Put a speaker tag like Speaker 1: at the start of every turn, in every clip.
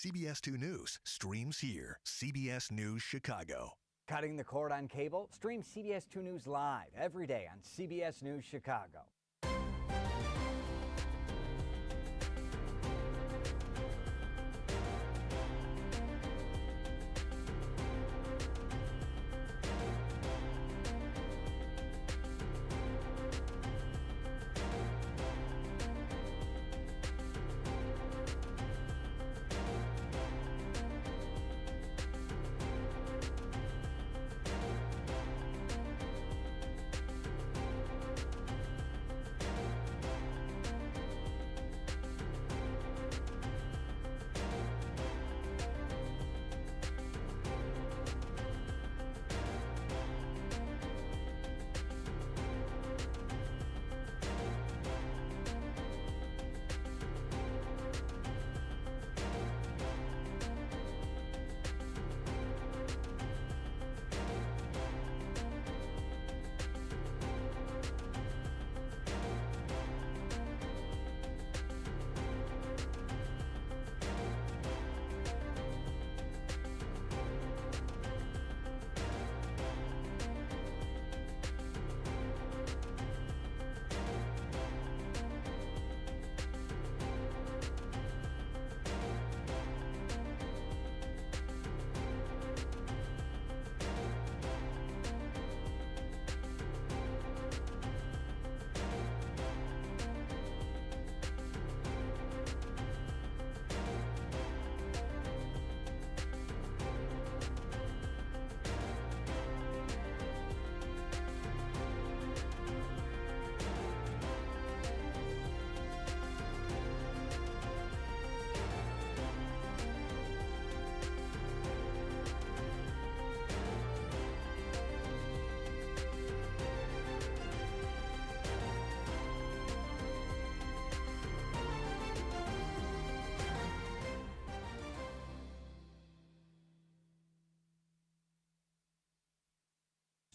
Speaker 1: CBS 2 News streams here. CBS News Chicago.
Speaker 2: Cutting the cord on cable? Stream CBS 2 News live every day on CBS News Chicago.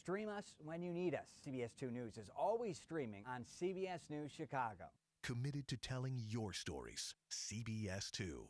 Speaker 2: Stream us when you need us. CBS 2 News is always streaming on CBS News Chicago.
Speaker 1: Committed to telling your stories. CBS 2.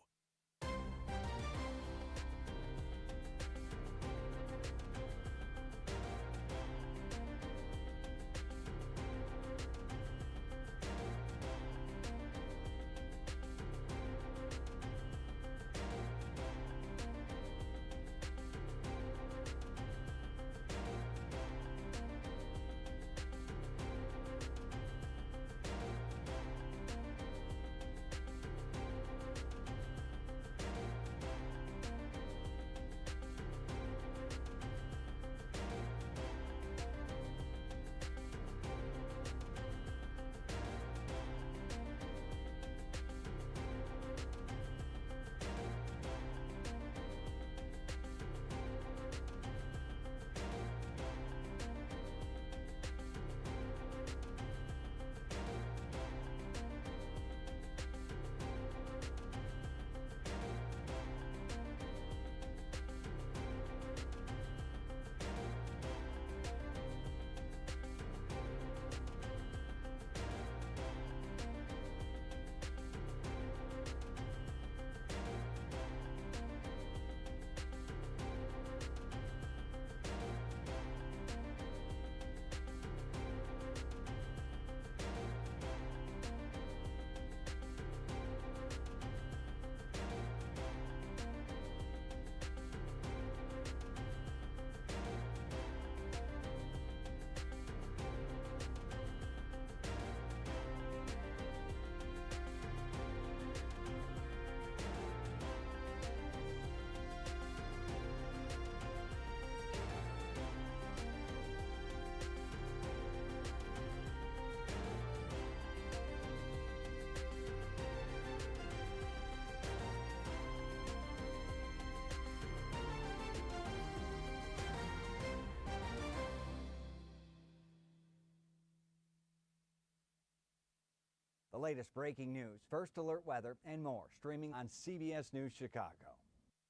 Speaker 2: The latest breaking news, first alert weather, and more streaming on CBS News Chicago.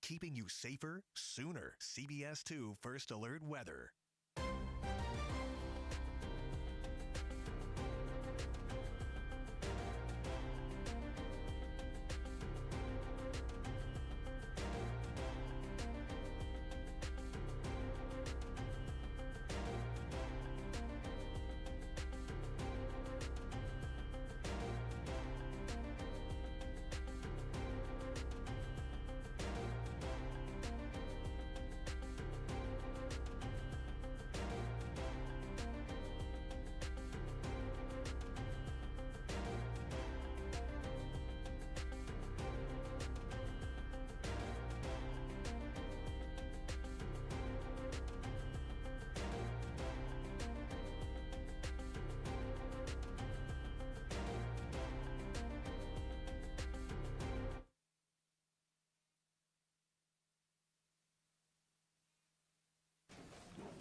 Speaker 1: Keeping you safer sooner. CBS 2 First Alert Weather.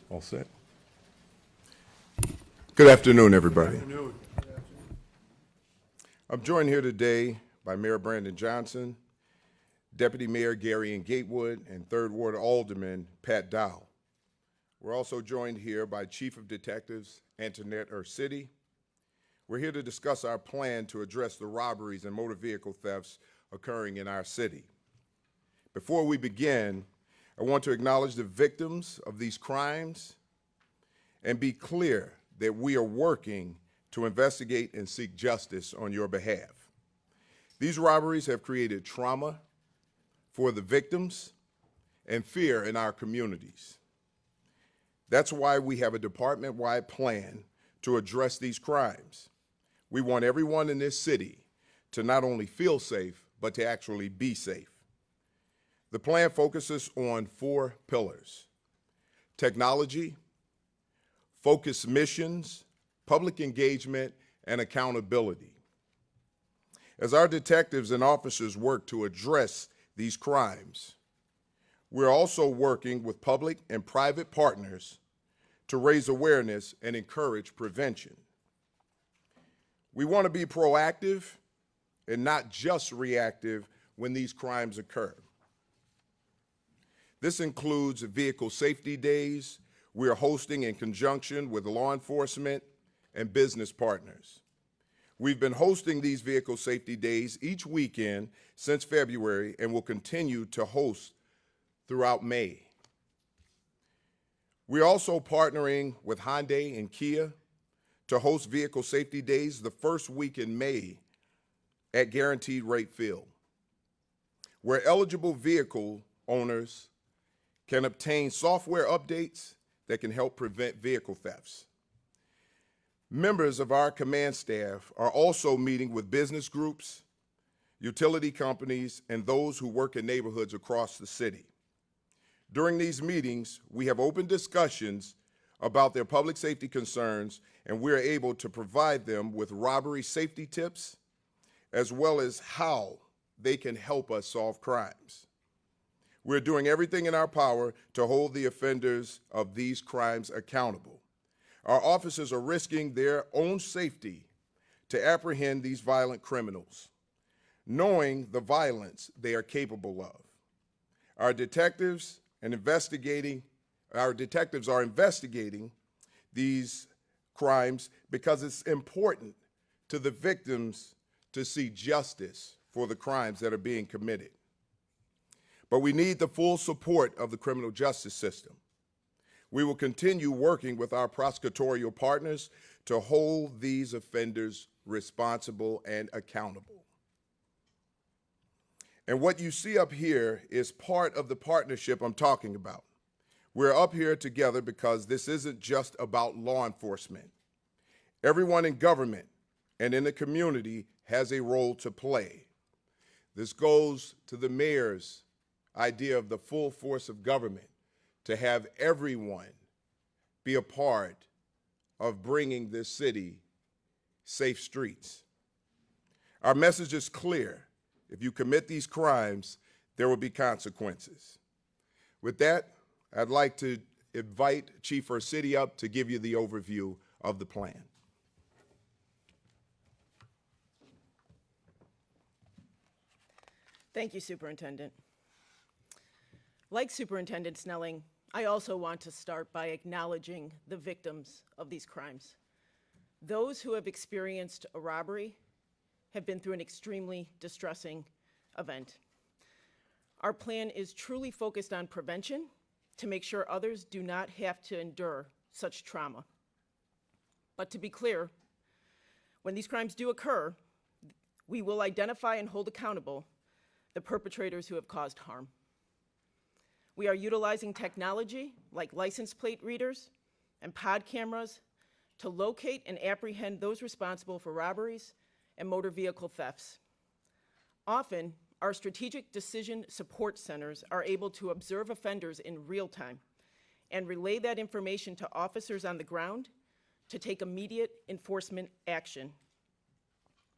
Speaker 3: All set. Good afternoon, everybody. I'm joined here today by Mayor Brandon Johnson, Deputy Mayor Gary and Gatewood, and 3rd Ward Alderman Pat Dow. We're also joined here by Chief of Detectives Antoinette Urcity. We're here to discuss our plan to address the robberies and motor vehicle thefts occurring in our city. Before we begin, I want to acknowledge the victims of these crimes and be clear that we are working to investigate and seek justice on your behalf. These robberies have created trauma for the victims and fear in our communities. That's why we have a department-wide plan to address these crimes. We want everyone in this city to not only feel safe, but to actually be safe. The plan focuses on 4 pillars: technology, focused missions, public engagement, and accountability. As our detectives and officers work to address these crimes, we're also working with public and private partners to raise awareness and encourage prevention. We want to be proactive and not just reactive when these crimes occur. This includes vehicle safety days we are hosting in conjunction with law enforcement and business partners. We've been hosting these vehicle safety days each weekend since February and will continue to host throughout May. We're also partnering with Hyundai and Kia to host vehicle safety days the first week in May at Guaranteed Rate Field, where eligible vehicle owners can obtain software updates that can help prevent vehicle thefts. Members of our command staff are also meeting with business groups, utility companies, and those who work in neighborhoods across the city. During these meetings, we have open discussions about their public safety concerns, and we're able to provide them with robbery safety tips, as well as how they can help us solve crimes. We're doing everything in our power to hold the offenders of these crimes accountable. Our officers are risking their own safety to apprehend these violent criminals, knowing the violence they are capable of. Our detectives are investigating these crimes because it's important to the victims to see justice for the crimes that are being committed. But we need the full support of the criminal justice system. We will continue working with our prosecutorial partners to hold these offenders responsible and accountable. And what you see up here is part of the partnership I'm talking about. We're up here together because this isn't just about law enforcement. Everyone in government and in the community has a role to play. This goes to the mayor's idea of the full force of government, to have everyone be a part of bringing this city safe streets. Our message is clear. If you commit these crimes, there will be consequences. With that, I'd like to invite Chief Urcity up to give you the overview of the plan.
Speaker 4: Thank you, Superintendent. Like Superintendent Snelling, I also want to start by acknowledging the victims of these crimes. Those who have experienced a robbery have been through an extremely distressing event. Our plan is truly focused on prevention to make sure others do not have to endure such trauma. But to be clear, when these crimes do occur, we will identify and hold accountable the perpetrators who have caused harm. We are utilizing technology like license plate readers and pod cameras to locate and apprehend those responsible for robberies and motor vehicle thefts. Often, our strategic decision support centers are able to observe offenders in real time and relay that information to officers on the ground to take immediate enforcement action.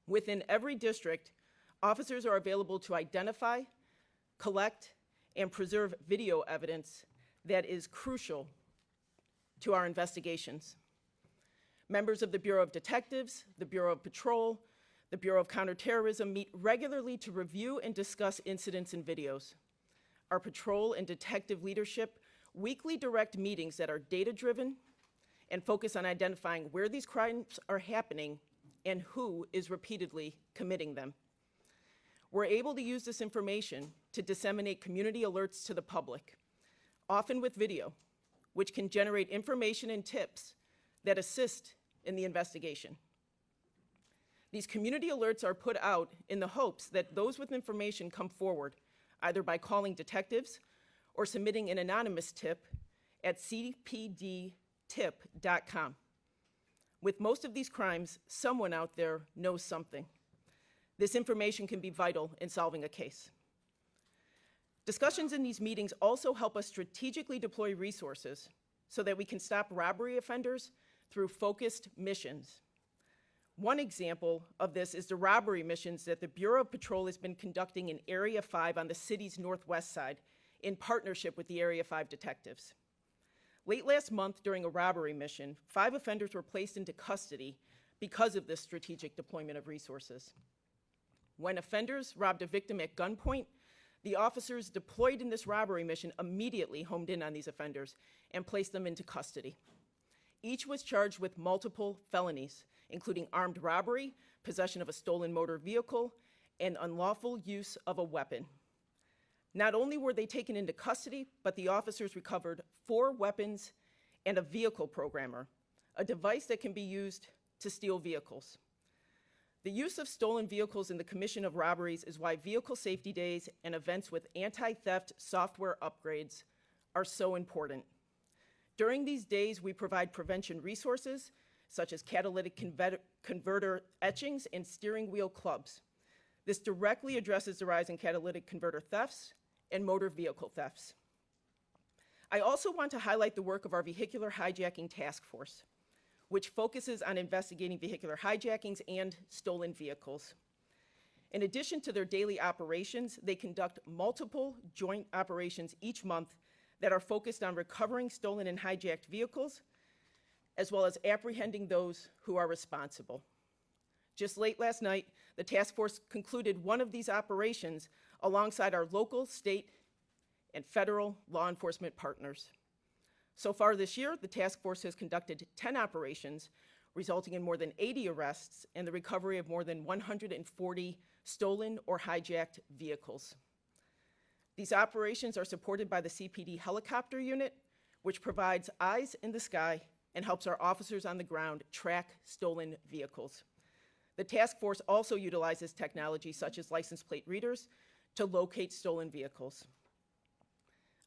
Speaker 4: Within every district, officers are available to identify, collect, and preserve video evidence that is crucial to our investigations. Members of the Bureau of Detectives, the Bureau of Patrol, the Bureau of Counterterrorism meet regularly to review and discuss incidents and videos. Our patrol and detective leadership weekly direct meetings that are data-driven and focus on identifying where these crimes are happening and who is repeatedly committing them. We're able to use this information to disseminate community alerts to the public, often with video, which can generate information and tips that assist in the investigation. These community alerts are put out in the hopes that those with information come forward, either by calling detectives or submitting an anonymous tip at cpdtip.com. With most of these crimes, someone out there knows something. This information can be vital in solving a case. Discussions in these meetings also help us strategically deploy resources so that we can stop robbery offenders through focused missions. One example of this is the robbery missions that the Bureau of Patrol has been conducting in Area 5 on the city's northwest side in partnership with the Area 5 detectives. Late last month, during a robbery mission, 5 offenders were placed into custody because of this strategic deployment of resources. When offenders robbed a victim at gunpoint, the officers deployed in this robbery mission immediately homed in on these offenders and placed them into custody. Each was charged with multiple felonies, including armed robbery, possession of a stolen motor vehicle, and unlawful use of a weapon. Not only were they taken into custody, but the officers recovered 4 weapons and a vehicle programmer, a device that can be used to steal vehicles. The use of stolen vehicles in the commission of robberies is why vehicle safety days and events with anti-theft software upgrades are so important. During these days, we provide prevention resources, such as catalytic converter etchings and steering wheel clubs. This directly addresses the rise in catalytic converter thefts and motor vehicle thefts. I also want to highlight the work of our Vehicular Hijacking Task Force, which focuses on investigating vehicular hijackings and stolen vehicles. In addition to their daily operations, they conduct multiple joint operations each month that are focused on recovering stolen and hijacked vehicles, as well as apprehending those who are responsible. Just late last night, the task force concluded one of these operations alongside our local, state, and federal law enforcement partners. So far this year, the task force has conducted 10 operations, resulting in more than 80 arrests and the recovery of more than 140 stolen or hijacked vehicles. These operations are supported by the CPD helicopter unit, which provides eyes in the sky and helps our officers on the ground track stolen vehicles. The task force also utilizes technology such as license plate readers to locate stolen vehicles.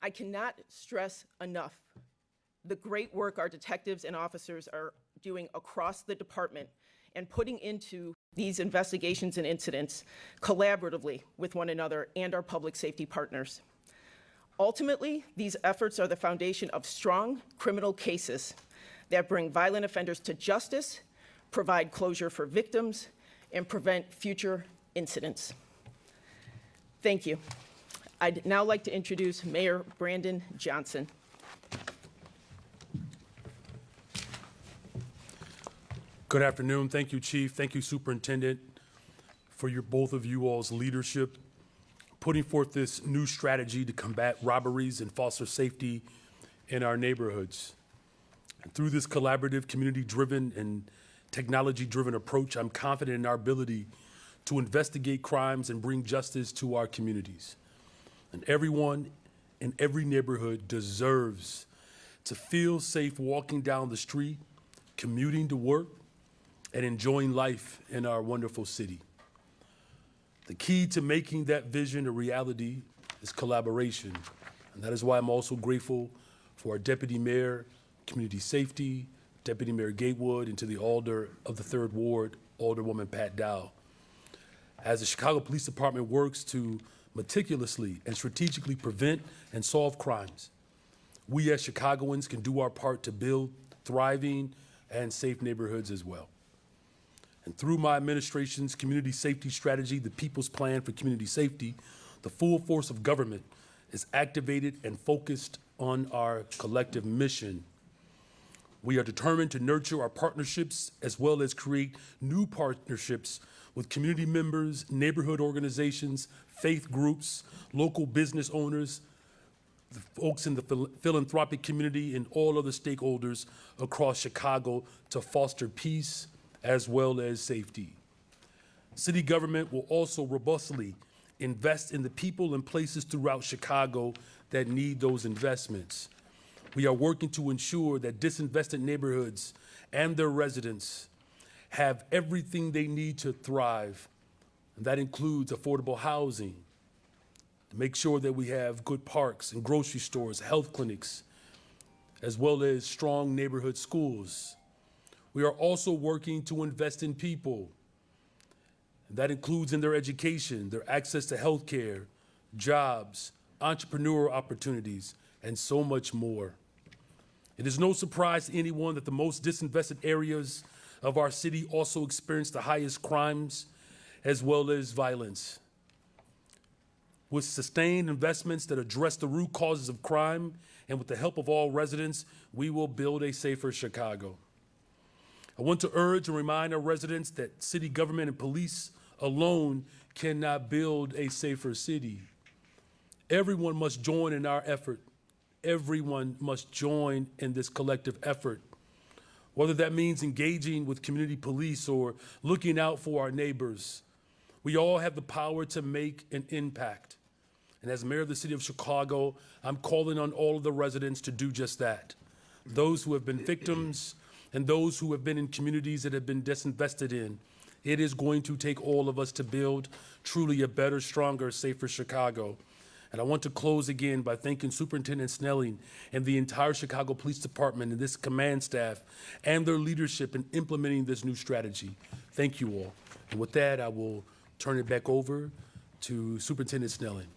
Speaker 4: I cannot stress enough the great work our detectives and officers are doing across the department and putting into these investigations and incidents collaboratively with one another and our public safety partners. Ultimately, these efforts are the foundation of strong criminal cases that bring violent offenders to justice, provide closure for victims, and prevent future incidents. Thank you. I'd now like to introduce Mayor Brandon Johnson.
Speaker 5: Good afternoon. Thank you, Chief. Thank you, Superintendent, for both of you all's leadership, putting forth this new strategy to combat robberies and foster safety in our neighborhoods. And through this collaborative, community-driven, and technology-driven approach, I'm confident in our ability to investigate crimes and bring justice to our communities. And everyone in every neighborhood deserves to feel safe walking down the street, commuting to work, and enjoying life in our wonderful city. The key to making that vision a reality is collaboration. And that is why I'm also grateful for our Deputy Mayor, Community Safety, Deputy Mayor Gatewood, and to the Alder of the 3rd Ward, Alderwoman Pat Dow. As the Chicago Police Department works to meticulously and strategically prevent and solve crimes, we as Chicagoans can do our part to build thriving and safe neighborhoods as well. And through my administration's community safety strategy, the People's Plan for Community Safety, the full force of government is activated and focused on our collective mission. We are determined to nurture our partnerships as well as create new partnerships with community members, neighborhood organizations, faith groups, local business owners, the folks in the philanthropic community, and all other stakeholders across Chicago to foster peace as well as safety. City government will also robustly invest in the people and places throughout Chicago that need those investments. We are working to ensure that disinvested neighborhoods and their residents have everything they need to thrive. And that includes affordable housing, to make sure that we have good parks and grocery stores, health clinics, as well as strong neighborhood schools. We are also working to invest in people. That includes in their education, their access to health care, jobs, entrepreneurial opportunities, and so much more. It is no surprise to anyone that the most disinvested areas of our city also experience the highest crimes as well as violence. With sustained investments that address the root causes of crime and with the help of all residents, we will build a safer Chicago. I want to urge and remind our residents that city government and police alone cannot build a safer city. Everyone must join in our effort. Everyone must join in this collective effort, whether that means engaging with community police or looking out for our neighbors. We all have the power to make an impact. And as mayor of the city of Chicago, I'm calling on all of the residents to do just that. Those who have been victims and those who have been in communities that have been disinvested in. It is going to take all of us to build truly a better, stronger, safer Chicago. And I want to close again by thanking Superintendent Snelling and the entire Chicago Police Department and this command staff and their leadership in implementing this new strategy. Thank you all. And with that, I will turn it back over to Superintendent Snelling.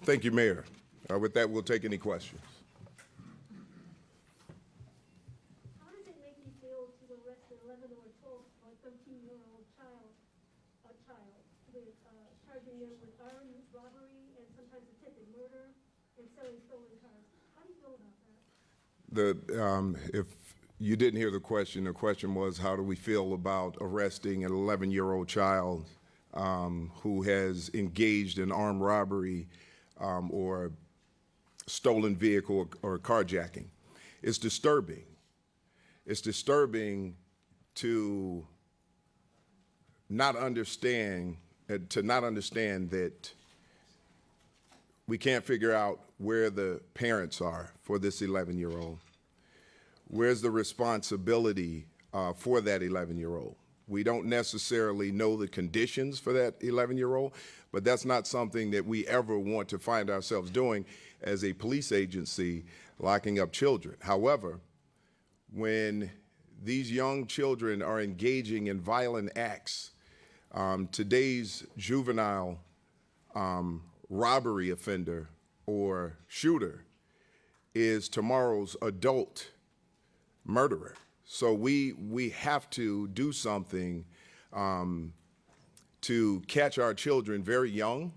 Speaker 3: Thank you, Mayor. With that, we'll take any questions.
Speaker 6: How does it make you feel to arrest an 11 or 12 or 13-year-old child with charging them with armed robbery and sometimes attempted murder and selling stolen cars? How do you feel about that?
Speaker 3: If you didn't hear the question was, how do we feel about arresting an 11-year-old child who has engaged in armed robbery or stolen vehicle or carjacking? It's disturbing. It's disturbing to not understand that we can't figure out where the parents are for this 11-year-old. Where's the responsibility for that 11-year-old? We don't necessarily know the conditions for that 11-year-old, but that's not something that we ever want to find ourselves doing as a police agency, locking up children. However, when these young children are engaging in violent acts, today's juvenile robbery offender or shooter is tomorrow's adult murderer. So we have to do something to catch our children very young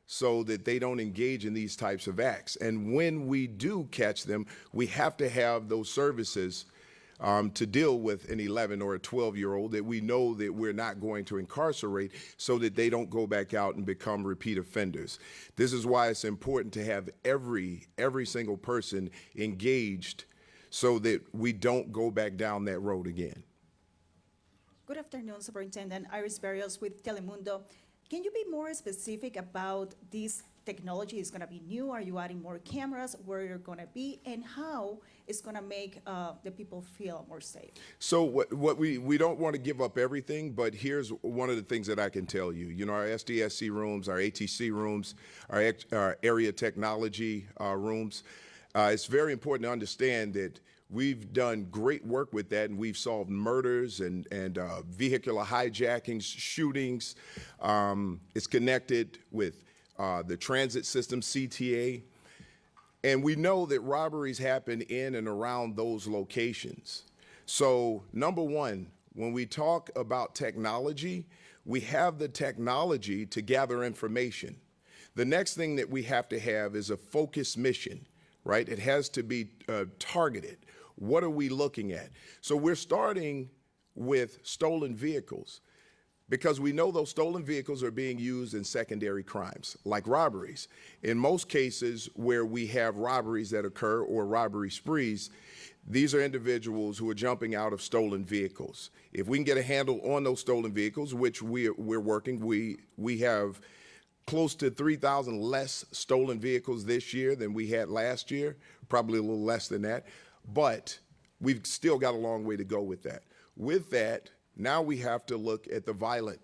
Speaker 3: so that they don't engage in these types of acts. And when we do catch them, we have to have those services to deal with an 11 or a 12-year-old that we know that we're not going to incarcerate so that they don't go back out and become repeat offenders. This is why it's important to have every single person engaged so that we don't go back down that road again.
Speaker 7: Good afternoon, Superintendent. Iris Barrios with Telemundo. Can you be more specific about this technology? Is going to be new? Are you adding more cameras? Where you're going to be? And how it's going to make the people feel more safe? So
Speaker 3: what we don't want to give up everything, but here's one of the things that I can tell you. You know, our SDSC rooms, our ATC rooms, our area technology rooms, it's very important to understand that we've done great work with that, and we've solved murders and vehicular hijackings, shootings. It's connected with the transit system, CTA. And we know that robberies happen in and around those locations. So, number one, when we talk about technology, we have the technology to gather information. The next thing that we have to have is a focused mission. right? It has to be targeted. What are we looking at? So we're starting with stolen vehicles because we know those stolen vehicles are being used in secondary crimes like robberies. In most cases where we have robberies that occur or robbery sprees, these are individuals who are jumping out of stolen vehicles. If we can get a handle on those stolen vehicles, which we're working, we have close to 3,000 less stolen vehicles this year than we had last year, probably a little less than that, but we've still got a long way to go with that. With that, now we have to look at the violent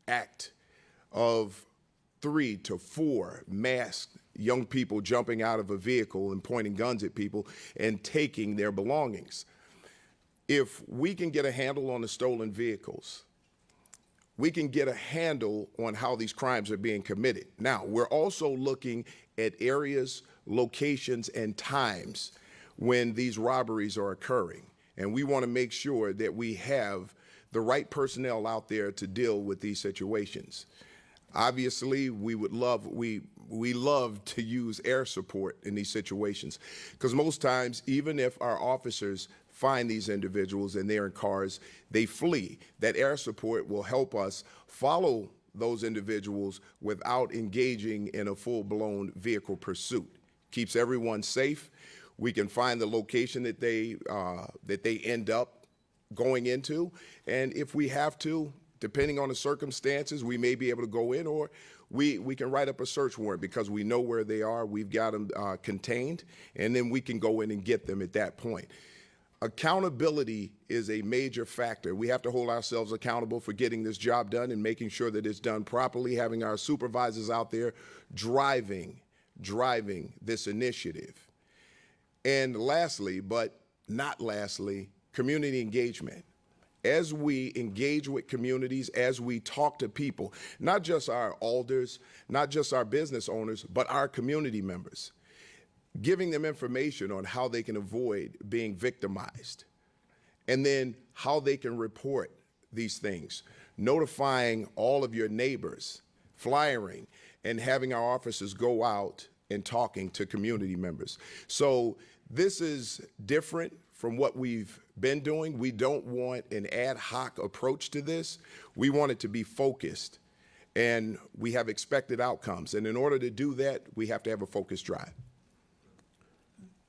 Speaker 3: act of 3 to 4 masked young people jumping out of a vehicle and pointing guns at people and taking their belongings. If we can get a handle on the stolen vehicles, we can get a handle on how these crimes are being committed. Now, we're also looking at areas, locations, and times when these robberies are occurring. And we want to make sure that we have the right personnel out there to deal with these situations. Obviously, we love to use air support in these situations because most times, even if our officers find these individuals and they're in cars, they flee. That air support will help us follow those individuals without engaging in a full-blown vehicle pursuit. Keeps everyone safe. We can find the location that they end up going into, and if we have to, depending on the circumstances, we may be able to go in, or we can write up a search warrant because we know where they are, we've got them contained, and then we can go in and get them at that point. Accountability is a major factor. We have to hold ourselves accountable for getting this job done and making sure that it's done properly, having our supervisors out there driving this initiative. And lastly, but not lastly, community engagement. As we engage with communities, as we talk to people, not just our alders, not just our business owners, but our community members, giving them information on how they can avoid being victimized, and then how they can report these things, notifying all of your neighbors, flyering, and having our officers go out and talking to community members. So this is different from what we've been doing. We don't want an ad hoc approach to this. We want it to be focused, and we have expected outcomes. And in order to do that, we have to have a focused drive.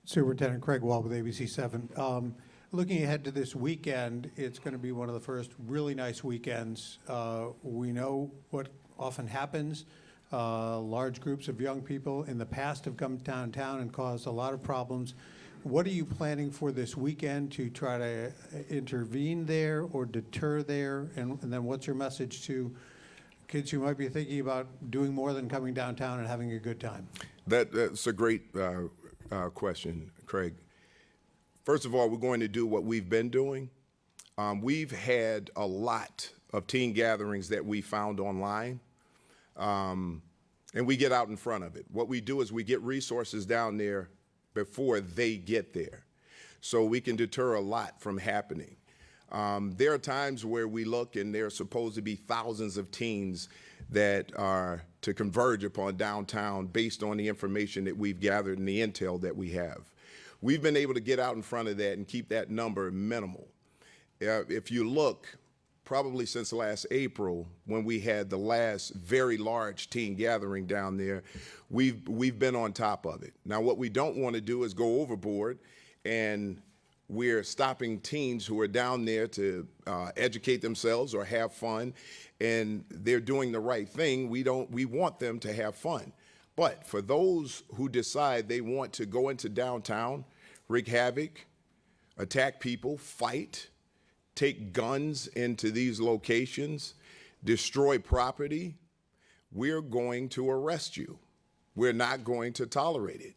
Speaker 8: Superintendent Craig Wall with ABC7. Looking ahead to this weekend, it's going to be one of the first really nice weekends. We know what often happens. Large groups of young people in the past have come downtown and caused a lot of problems. What are you planning for this weekend to try to intervene there or deter there? And then what's your message to kids who might be thinking about doing more than coming downtown and having a good time?
Speaker 3: That's a great question, Craig. First of all, we're going to do what we've been doing. We've had a lot of teen gatherings that we found online, and we get out in front of it. What we do is we get resources down there before they get there, so we can deter a lot from happening. There are times where we look and there are supposed to be thousands of teens that are to converge upon downtown based on the information that we've gathered and the intel that we have. We've been able to get out in front of that and keep that number minimal. If you look, probably since last April, when we had the last very large teen gathering down there, we've been on top of it. Now, what we don't want to do is go overboard, and we're stopping teens who are down there to educate themselves or have fun, and they're doing the right thing. We want them to have fun. But for those who decide they want to go into downtown, wreak havoc, attack people, fight, take guns into these locations, destroy property, we're going to arrest you. We're not going to tolerate it.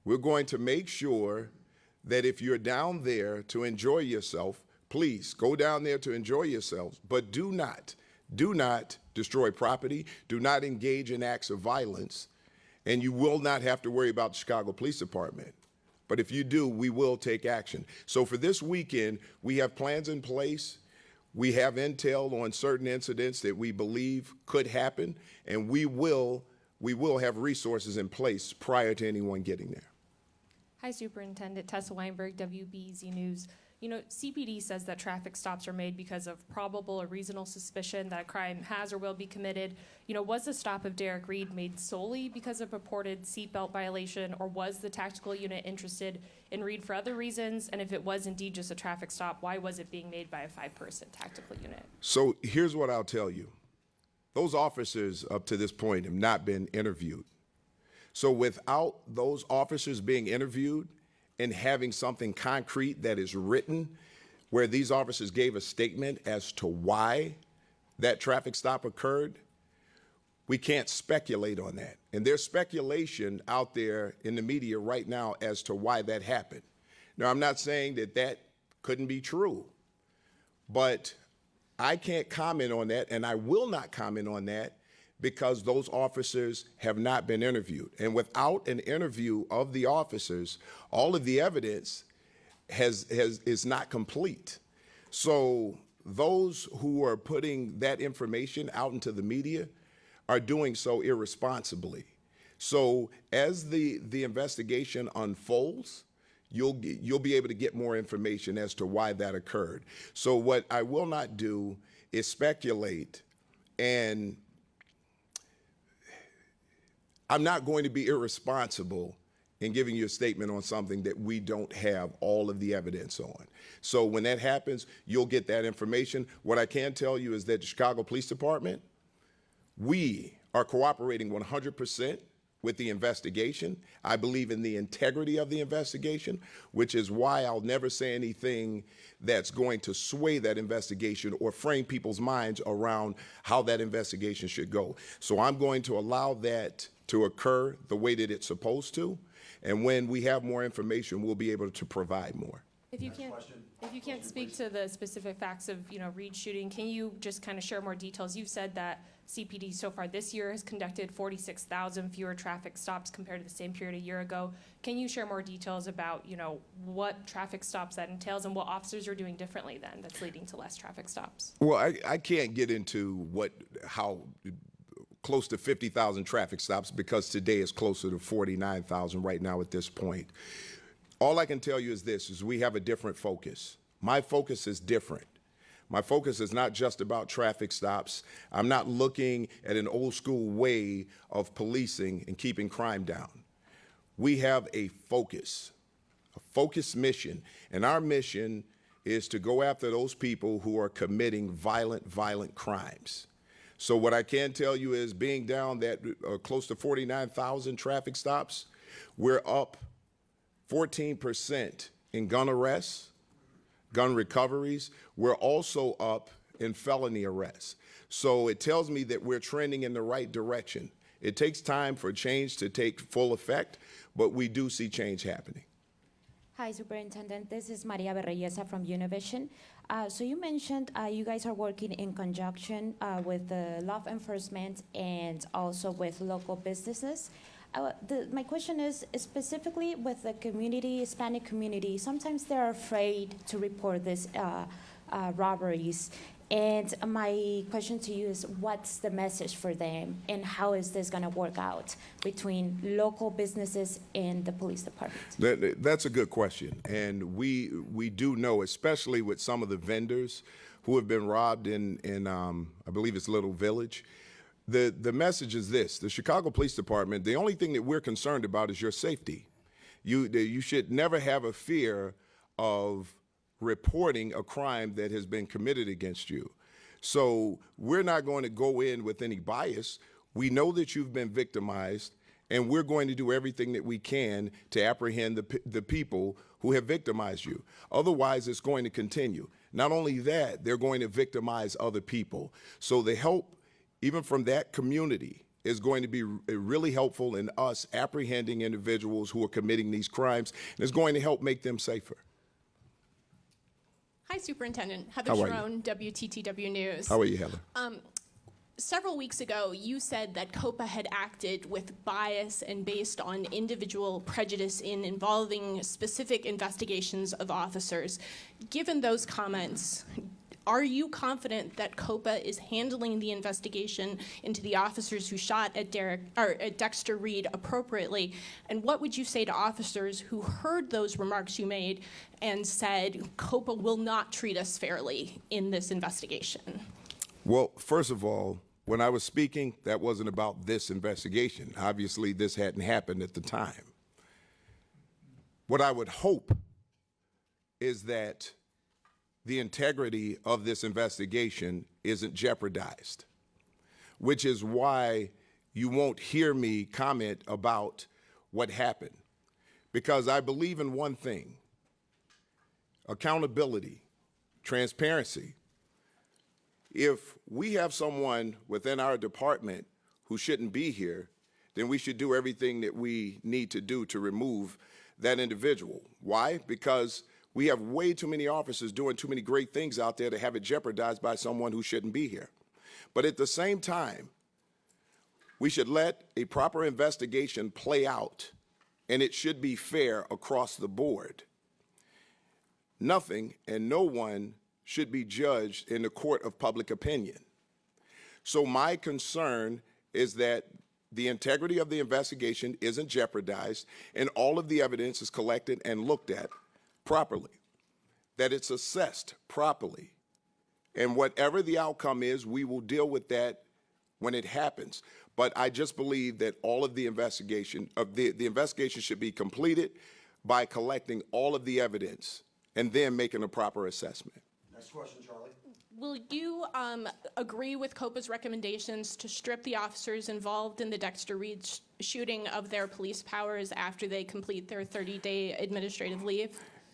Speaker 3: We're going to make sure that if you're down there to enjoy yourself, please go down there to enjoy yourselves, but do not destroy property, do not engage in acts of violence, and you will not have to worry about the Chicago Police Department. But if you do, we will take action. So for this weekend, we have plans in place. We have intel on certain incidents that we believe could happen, and we will have resources in place prior to anyone getting there.
Speaker 9: Hi, Superintendent. Tessa Weinberg, WBZ News. You know, CPD says that traffic stops are made because of probable or reasonable suspicion that a crime has or will be committed. You know, was the stop of Derek Reed made solely because of purported seatbelt violation, or was the tactical unit interested in Reed for other reasons? And if it was indeed just a traffic stop, why was it being made by a 5-person tactical unit?
Speaker 3: So here's what I'll tell you. Those officers up to this point have not been interviewed. So without those officers being interviewed and having something concrete that is written where these officers gave a statement as to why that traffic stop occurred, we can't speculate on that. And there's speculation out there in the media right now as to why that happened. Now, I'm not saying that that couldn't be true, but I can't comment on that, and I will not comment on that because those officers have not been interviewed. And without an interview of the officers, all of the evidence is not complete. So those who are putting that information out into the media are doing so irresponsibly. So as the investigation unfolds, you'll be able to get more information as to why that occurred. So what I will not do is speculate, and I'm not going to be irresponsible in giving you a statement on something that we don't have all of the evidence on. So when that happens, you'll get that information. What I can tell you is that the Chicago Police Department, we are cooperating 100% with the investigation. I believe in the integrity of the investigation, which is why I'll never say anything that's going to sway that investigation or frame people's minds around how that investigation should go. So I'm going to allow that to occur the way that it's supposed to. And when we have more information, we'll be able to provide more.
Speaker 9: If you can't speak to the specific facts of, you know, Reed shooting, can you just kind of share more details? You've said that CPD so far this year has conducted 46,000 fewer traffic stops compared to the same period a year ago. Can you share more details about, you know, what traffic stops that entails and what officers are doing differently then that's leading to less traffic stops?
Speaker 3: Well, I can't get into how close to 50,000 traffic stops because today is closer to 49,000 right now at this point. All I can tell you is this, is we have a different focus. My focus is different. My focus is not just about traffic stops. I'm not looking at an old school way of policing and keeping crime down. We have a focused mission, and our mission is to go after those people who are committing violent crimes. So what I can tell you is being down that close to 49,000 traffic stops, we're up 14% in gun arrests, gun recoveries. We're also up in felony arrests. So it tells me that we're trending in the right direction. It takes time for change to take full effect, but we do see change happening.
Speaker 10: Hi, Superintendent. This is Maria Berreyesa from Univision. So you mentioned you guys are working in conjunction with the law enforcement and also with local businesses. My question is specifically with the community, Hispanic community, sometimes they're afraid to report these robberies. And my question to you is, what's the message for them, and how is this going to work out between local businesses and the police department?
Speaker 3: That's a good question. And we do know, especially with some of the vendors who have been robbed in I believe it's Little Village, the message is this: the Chicago Police Department, the only thing that we're concerned about is your safety. You should never have a fear of reporting a crime that has been committed against you. So we're not going to go in with any bias. We know that you've been victimized, and we're going to do everything that we can to apprehend the people who have victimized you. Otherwise, it's going to continue. Not only that, they're going to victimize other people. So the help, even from that community, is going to be really helpful in us apprehending individuals who are committing these crimes, and it's going to help make them safer.
Speaker 11: Hi, Superintendent. Heather Sharon, WTTW News.
Speaker 3: How are you, Heather?
Speaker 11: Several weeks ago, you said that COPA had acted with bias and based on individual prejudice involving specific investigations of officers. Given those comments, Are you confident that COPA is handling the investigation into the officers who shot at Dexter Reed appropriately? And what would you say to officers who heard those remarks you made and said, COPA will not treat us fairly in this investigation?
Speaker 3: Well, first of all, when I was speaking, that wasn't about this investigation. Obviously, this hadn't happened at the time. What I would hope is that the integrity of this investigation isn't jeopardized, which is why you won't hear me comment about what happened. Because I believe in one thing: accountability, transparency. If we have someone within our department who shouldn't be here, then we should do everything that we need to do to remove that individual. Why? Because we have way too many officers doing too many great things out there to have it jeopardized by someone who shouldn't be here. But at the same time, we should let a proper investigation play out, and it should be fair across the board. Nothing and no one should be judged in the court of public opinion. So my concern is that the integrity of the investigation isn't jeopardized and all of the evidence is collected and looked at properly, that it's assessed properly. And whatever the outcome is, we will deal with that when it happens. But I just believe that all of the investigation should be completed by collecting all of the evidence and then making a proper assessment.
Speaker 12: Next question, Charlie.
Speaker 11: Will you agree with COPA's recommendations to strip the officers involved in the Dexter Reed shooting of their police powers after they complete their 30-day administrative leave?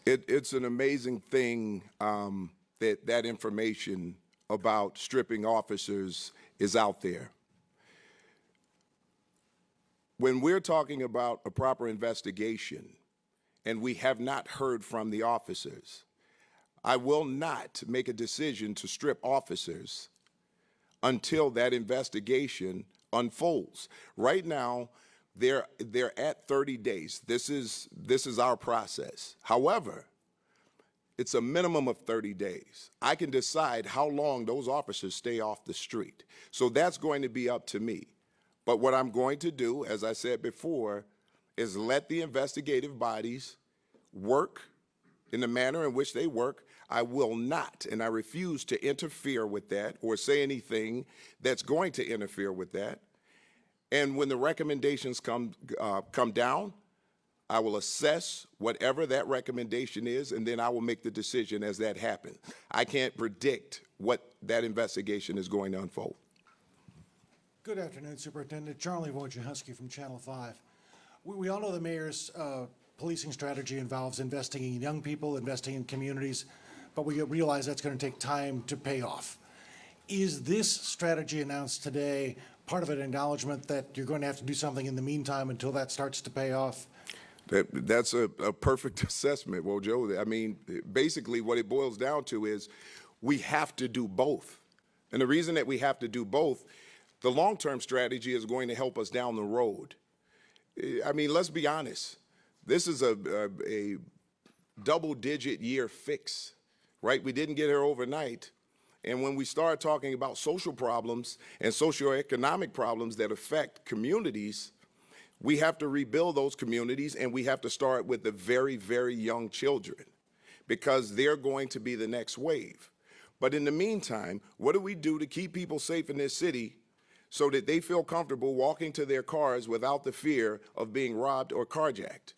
Speaker 3: It's an amazing thing that information about stripping officers is out there. When we're talking about a proper investigation and we have not heard from the officers, I will not make a decision to strip officers until that investigation unfolds. Right now, they're at 30 days. This is our process. However, it's a minimum of 30 days. I can decide how long those officers stay off the street. So that's going to be up to me. But what I'm going to do, as I said before, is let the investigative bodies work in the manner in which they work. I will not, and I refuse to interfere with that or say anything that's going to interfere with that. And when the recommendations come down, I will assess whatever that recommendation is, and then I will make the decision as that happens. I can't predict what that investigation is going to unfold.
Speaker 12: Good afternoon, Superintendent. Charlie Wojciechowski from Channel 5. We all know the mayor's policing strategy involves investing in young people, investing in communities, but we realize that's going to take time to pay off. Is this strategy announced today part of an acknowledgement that you're going to have to do something in the meantime until that starts to pay off?
Speaker 3: That's a perfect assessment, Wojo. I mean, basically what it boils down to is we have to do both. And the reason that we have to do both, the long-term strategy is going to help us down the road. I mean, let's be honest. This is a double-digit year fix, right? We didn't get here overnight. And when we start talking about social problems and socioeconomic problems that affect communities, we have to rebuild those communities, and we have to start with the very, very young children because they're going to be the next wave. But in the meantime, what do we do to keep people safe in this city so that they feel comfortable walking to their cars without the fear of being robbed or carjacked?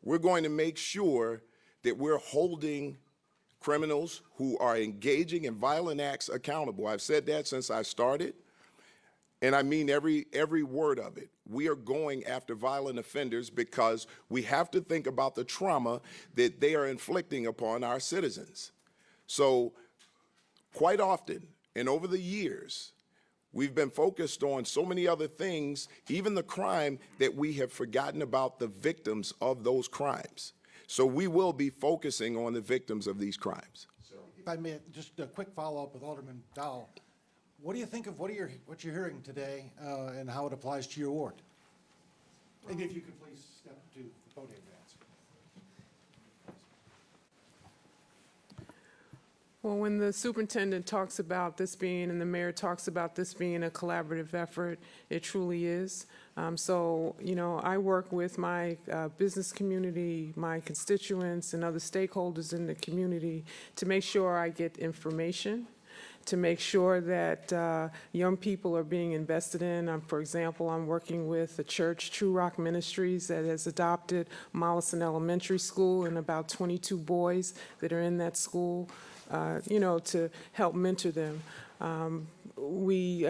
Speaker 3: We're going to make sure that we're holding criminals who are engaging in violent acts accountable. I've said that since I started, and I mean every word of it. We are going after violent offenders because we have to think about the trauma that they are inflicting upon our citizens. So quite often, and over the years, we've been focused on so many other things, even the crime, that we have forgotten about the victims of those crimes. So we will be focusing on the victims of these crimes.
Speaker 12: If I may, just a quick follow-up with Alderman Dowell. What do you think of what you're hearing today and how it applies to your ward? And if you could please step to the podium,
Speaker 13: Well, when the superintendent talks about this being, and the mayor talks about this being a collaborative effort, it truly is. So, you know, I work with my business community, my constituents, and other stakeholders in the community to make sure I get information, to make sure that young people are being invested in. For example, I'm working with the church, True Rock Ministries, that has adopted Mollison Elementary School and about 22 boys that are in that school, you know, to help mentor them. We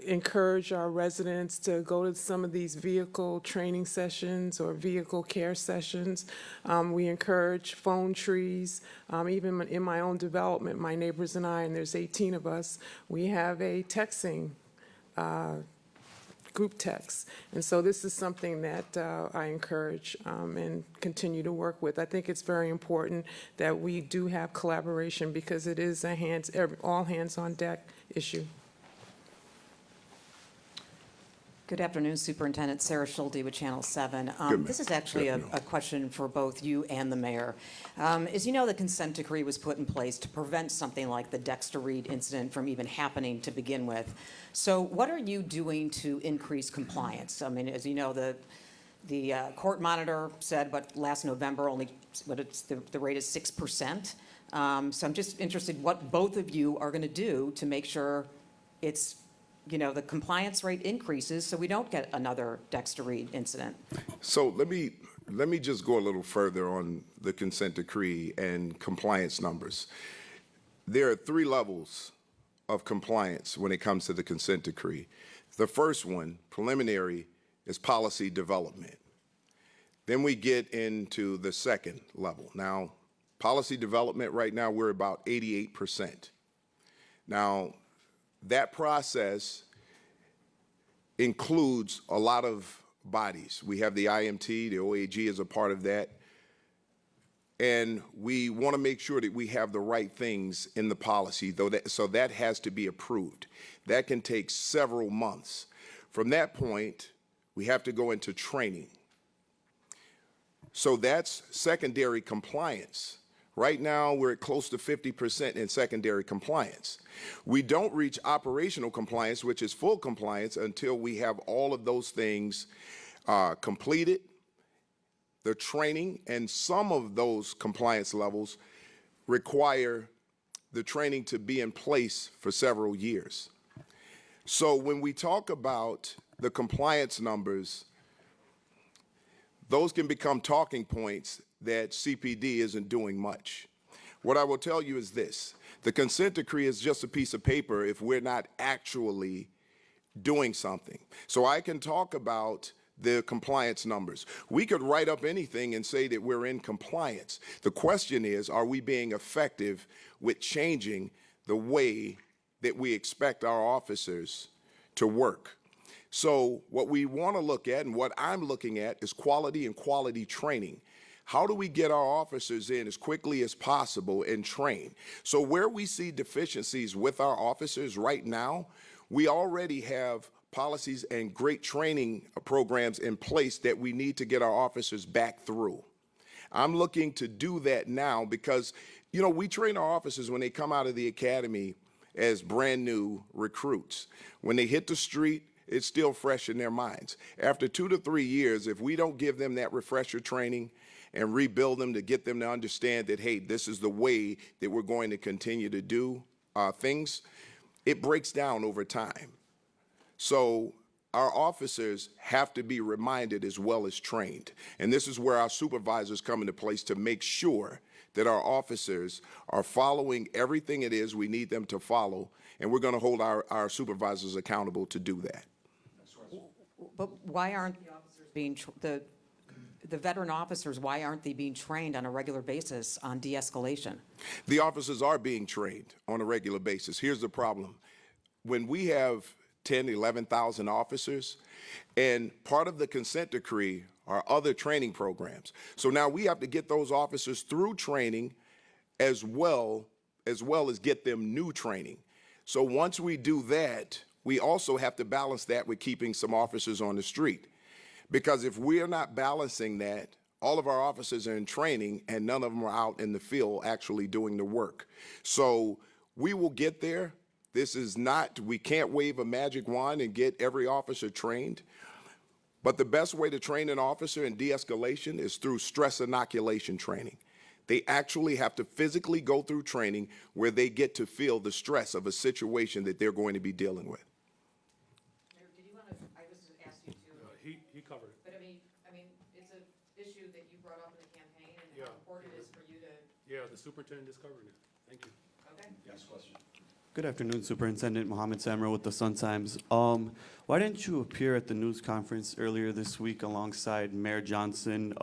Speaker 13: encourage our residents to go to some of these vehicle training sessions or vehicle care sessions. We encourage phone trees. Even in my own development, my neighbors and I, and there's 18 of us, we have a texting group text. And so this is something that I encourage and continue to work with. I think it's very important that we do have collaboration because it is a all hands on deck issue.
Speaker 14: Good afternoon, Superintendent. Sarah Schulte with Channel 7. This is actually a question for both you and the mayor. As you know, the consent decree was put in place to prevent something like the Dexter Reed incident from even happening to begin with. So what are you doing to increase compliance? I mean, as you know, the court monitor said, last November, the rate is 6%. So I'm just interested what both of you are going to do to make sure it's, you know, the compliance rate increases so we don't get another Dexter Reed incident.
Speaker 3: So let me just go a little further on the consent decree and compliance numbers. There are 3 levels of compliance when it comes to the consent decree. The first one, preliminary, is policy development. Then we get into the second level. Now, policy development right now, we're about 88%. Now, that process includes a lot of bodies. We have the IMT, the OAG is a part of that. And we want to make sure that we have the right things in the policy, so that has to be approved. That can take several months. From that point, we have to go into training. So that's secondary compliance. Right now, we're at close to 50% in secondary compliance. We don't reach operational compliance, which is full compliance, until we have all of those things completed, the training, and some of those compliance levels require the training to be in place for several years. So when we talk about the compliance numbers, those can become talking points that CPD isn't doing much. What I will tell you is this: the consent decree is just a piece of paper if we're not actually doing something. So I can talk about the compliance numbers. We could write up anything and say that we're in compliance. The question is, are we being effective with changing the way that we expect our officers to work? So what we want to look at, and what I'm looking at, is quality and quality training. How do we get our officers in as quickly as possible and train? So where we see deficiencies with our officers right now, we already have policies and great training programs in place that we need to get our officers back through. I'm looking to do that now because, you know, we train our officers when they come out of the academy as brand new recruits. When they hit the street, it's still fresh in their minds. After 2 to 3 years, if we don't give them that refresher training and rebuild them to get them to understand that, hey, this is the way that we're going to continue to do things, it breaks down over time. So our officers have to be reminded as well as trained. And this is where our supervisors come into place to make sure that our officers are following everything it is we need them to follow. And we're going to hold our supervisors accountable to do that.
Speaker 14: But why aren't the officers being, the veteran officers, why aren't they being trained on a regular basis on de-escalation?
Speaker 3: The officers are being trained on a regular basis. Here's the problem. When we have 10, 11,000 officers, and part of the consent decree are other training programs. So now we have to get those officers through training as well as get them new training. So once we do that, we also have to balance that with keeping some officers on the street. Because if we're not balancing that, all of our officers are in training and none of them are out in the field actually doing the work. So we will get there. This is not, we can't wave a magic wand and get every officer trained. But the best way to train an officer in de-escalation is through stress inoculation training. They actually have to physically go through training where they get to feel the stress of a situation that they're going to be dealing with.
Speaker 14: Mayor, did you want to, I was asked you to.
Speaker 5: He covered it.
Speaker 14: But I mean, it's an issue that you brought up in the campaign and
Speaker 5: Yeah.
Speaker 14: how important it is for you to.
Speaker 5: Yeah, the superintendent is covering it. Thank you.
Speaker 14: Okay.
Speaker 15: Next question. Good afternoon, Superintendent Mohammed Samra with the Sun-Times. Why didn't you appear at the news conference earlier this week alongside Mayor Johnson,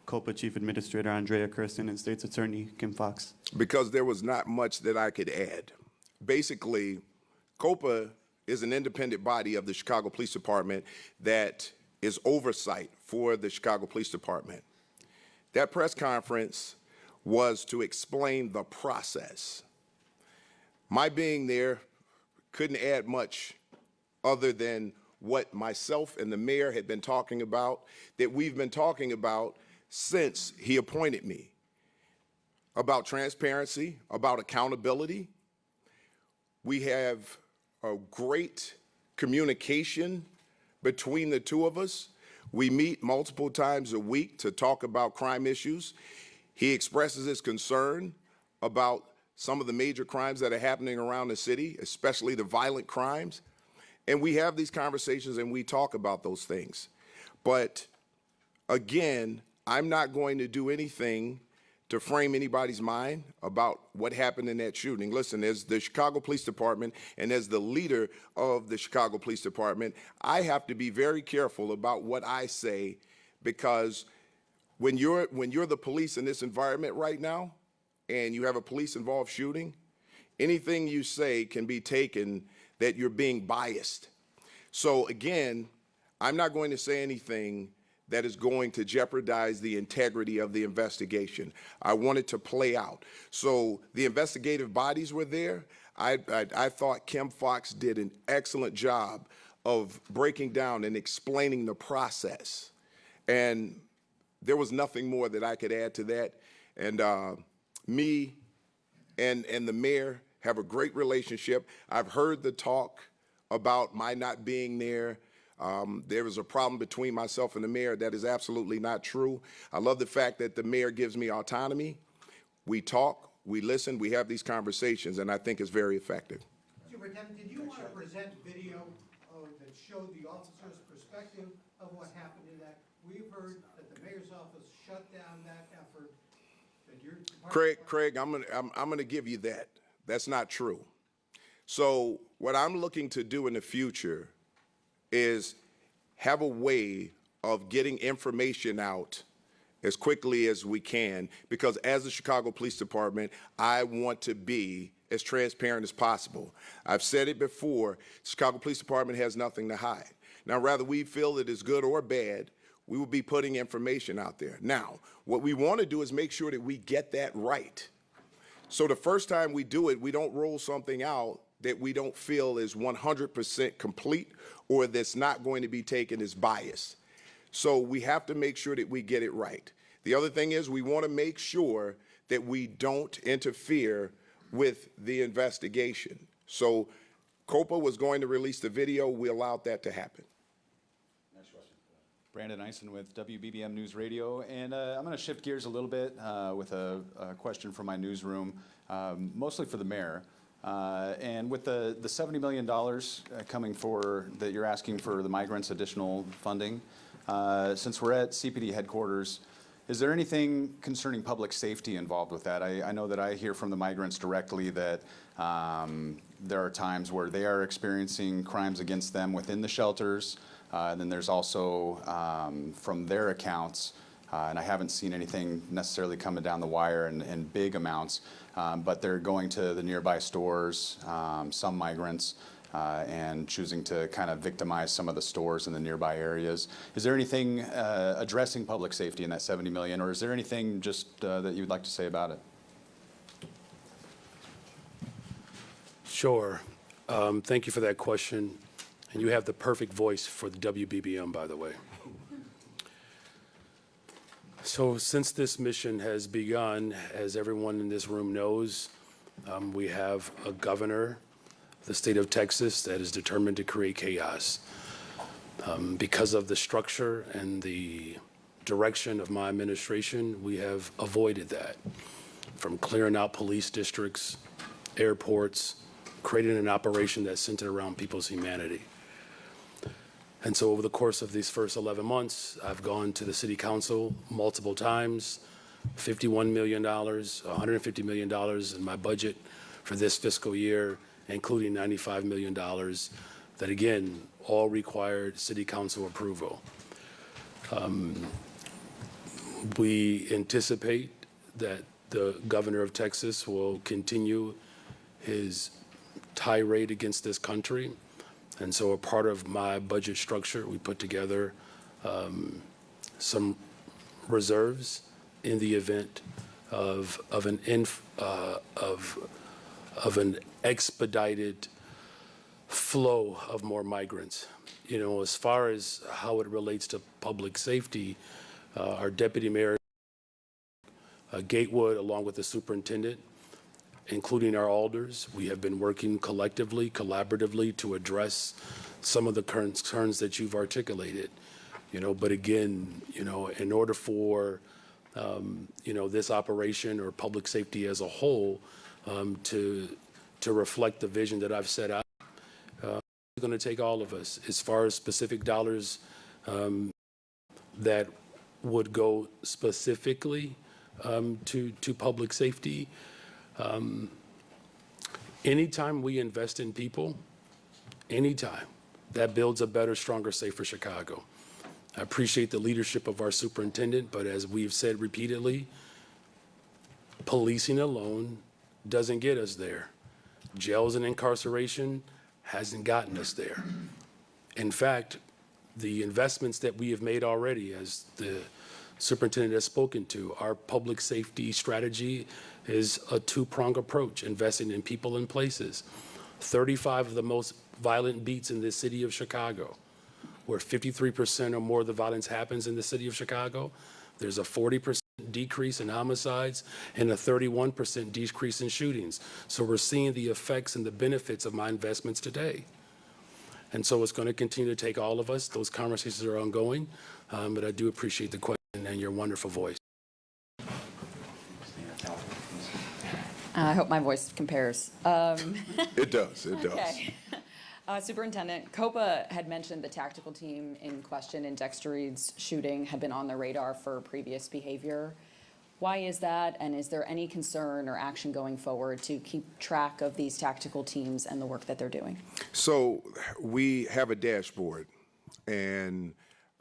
Speaker 15: COPA Chief Administrator Andrea Kirsten, and State's Attorney Kim Fox?
Speaker 3: Because there was not much that I could add. Basically, COPA is an independent body of the Chicago Police Department that is oversight for the Chicago Police Department. That press conference was to explain the process. My being there couldn't add much other than what myself and the mayor had been talking about, that we've been talking about since he appointed me, about transparency, about accountability. We have a great communication between the two of us. We meet multiple times a week to talk about crime issues. He expresses his concern about some of the major crimes that are happening around the city, especially the violent crimes. And we have these conversations and we talk about those things. But again, I'm not going to do anything to frame anybody's mind about what happened in that shooting. Listen, as the Chicago Police Department and as the leader of the Chicago Police Department, I have to be very careful about what I say, because when you're the police in this environment right now, and you have a police-involved shooting, anything you say can be taken that you're being biased. So again, I'm not going to say anything that is going to jeopardize the integrity of the investigation. I want it to play out. So the investigative bodies were there. I thought Kim Fox did an excellent job of breaking down and explaining the process. And there was nothing more that I could add to that. And me and the mayor have a great relationship. I've heard the talk about my not being there. There was a problem between myself and the mayor. That is absolutely not true. I love the fact that the mayor gives me autonomy. We talk, we listen, we have these conversations, and I think it's very effective.
Speaker 8: Superintendent, did you want to present video that showed the officer's perspective of what happened in that? We've heard that the mayor's office shut down that effort.
Speaker 3: Craig, I'm gonna give you that. That's not true. So what I'm looking to do in the future is have a way of getting information out as quickly as we can, because as the Chicago Police Department, I want to be as transparent as possible. I've said it before, the Chicago Police Department has nothing to hide. Now, whether we feel it is good or bad, we will be putting information out there. Now, what we want to do is make sure that we get that right. So the first time we do it, we don't roll something out that we don't feel is 100% complete or that's not going to be taken as biased. So we have to make sure that we get it right. The other thing is we want to make sure that we don't interfere with the investigation. So COPA was going to release the video. We allowed that to happen.
Speaker 15: Brandon Eisen with WBBM News Radio, and I'm going to shift gears a little bit with a question from my newsroom, mostly for the mayor. And with the $70 million coming for, that you're asking for the migrants' additional funding, since we're at CPD headquarters, is there anything concerning public safety involved with that? I know that I hear from the migrants directly that there are times where they are experiencing crimes against them within the shelters. And then there's also, from their accounts, and I haven't seen anything necessarily coming down the wire in big amounts, but they're going to the nearby stores, some migrants, and choosing to kind of victimize some of the stores in the nearby areas. Is there anything addressing public safety in that $70 million, or is there anything just that you'd like to say about it?
Speaker 5: Sure. Thank you for that question. And you have the perfect voice for the WBBM, by the way. So since this mission has begun, as everyone in this room knows, we have a governor, the state of Texas, that is determined to create chaos. Because of the structure and the direction of my administration, we have avoided that. From clearing out police districts, airports, creating an operation that's centered around people's humanity. And so over the course of these first 11 months, I've gone to the city council multiple times, $51 million, $150 million in my budget for this fiscal year, including $95 million that, again, all required city council approval. We anticipate that the governor of Texas will continue his tirade against this country. And so a part of my budget structure, we put together some reserves in the event of an expedited flow of more migrants. You know, as far as how it relates to public safety, our deputy mayor, Gatewood, along with the superintendent, including our alders, we have been working collectively, collaboratively to address some of the concerns that you've articulated. You know, but again, you know, in order for you know, this operation or public safety as a whole to reflect the vision that I've set out, it's going to take all of us. As far as specific dollars that would go specifically to public safety, anytime we invest in people, anytime, that builds a better, stronger, safer Chicago. I appreciate the leadership of our superintendent, but as we've said repeatedly, policing alone doesn't get us there. Jails and incarceration hasn't gotten us there. In fact, the investments that we have made already, as the superintendent has spoken to, our public safety strategy is a two-pronged approach, investing in people and places. 35 of the most violent beats in the city of Chicago, where 53% or more of the violence happens in the city of Chicago, there's a 40% decrease in homicides and a 31% decrease in shootings. So we're seeing the effects and the benefits of my investments today. And so it's going to continue to take all of us. Those conversations are ongoing, but I do appreciate the question and your wonderful voice.
Speaker 16: I hope my voice compares.
Speaker 3: It does, it does.
Speaker 16: Okay. Superintendent, COPA had mentioned the tactical team in question in Dexter Reed's shooting had been on the radar for previous behavior. Why is that, and is there any concern or action going forward to keep track of these tactical teams and the work that they're doing?
Speaker 3: So we have a dashboard, and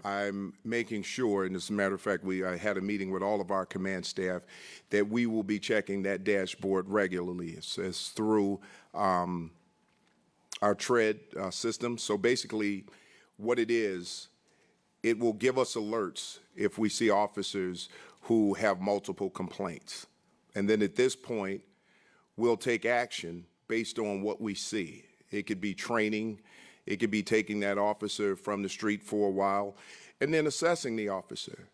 Speaker 3: I'm making sure, and as a matter of fact, I had a meeting with all of our command staff, that we will be checking that dashboard regularly. It's through our TREAD system. So basically what it is, it will give us alerts if we see officers who have multiple complaints. And then at this point, we'll take action based on what we see. It could be training, it could be taking that officer from the street for a while, and then assessing the officer.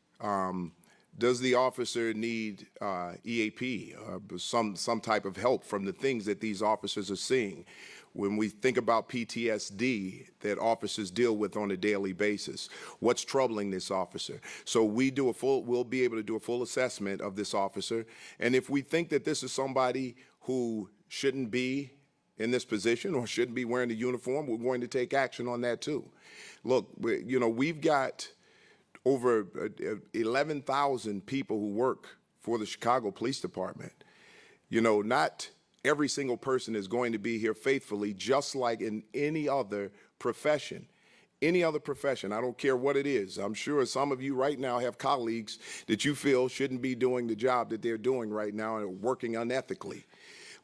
Speaker 3: Does the officer need EAP, some type of help from the things that these officers are seeing? When we think about PTSD that officers deal with on a daily basis, what's troubling this officer? So we'll be able to do a full assessment of this officer. And if we think that this is somebody who shouldn't be in this position or shouldn't be wearing the uniform, we're going to take action on that too. Look, you know, we've got over 11,000 people who work for the Chicago Police Department. You know, not every single person is going to be here faithfully, just like in any other profession. Any other profession, I don't care what it is. I'm sure some of you right now have colleagues that you feel shouldn't be doing the job that they're doing right now and are working unethically.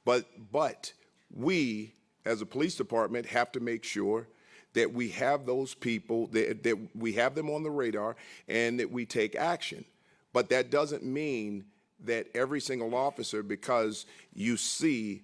Speaker 3: But we, as a police department, have to make sure that we have those people, that we have them on the radar and that we take action. But that doesn't mean that every single officer, because you see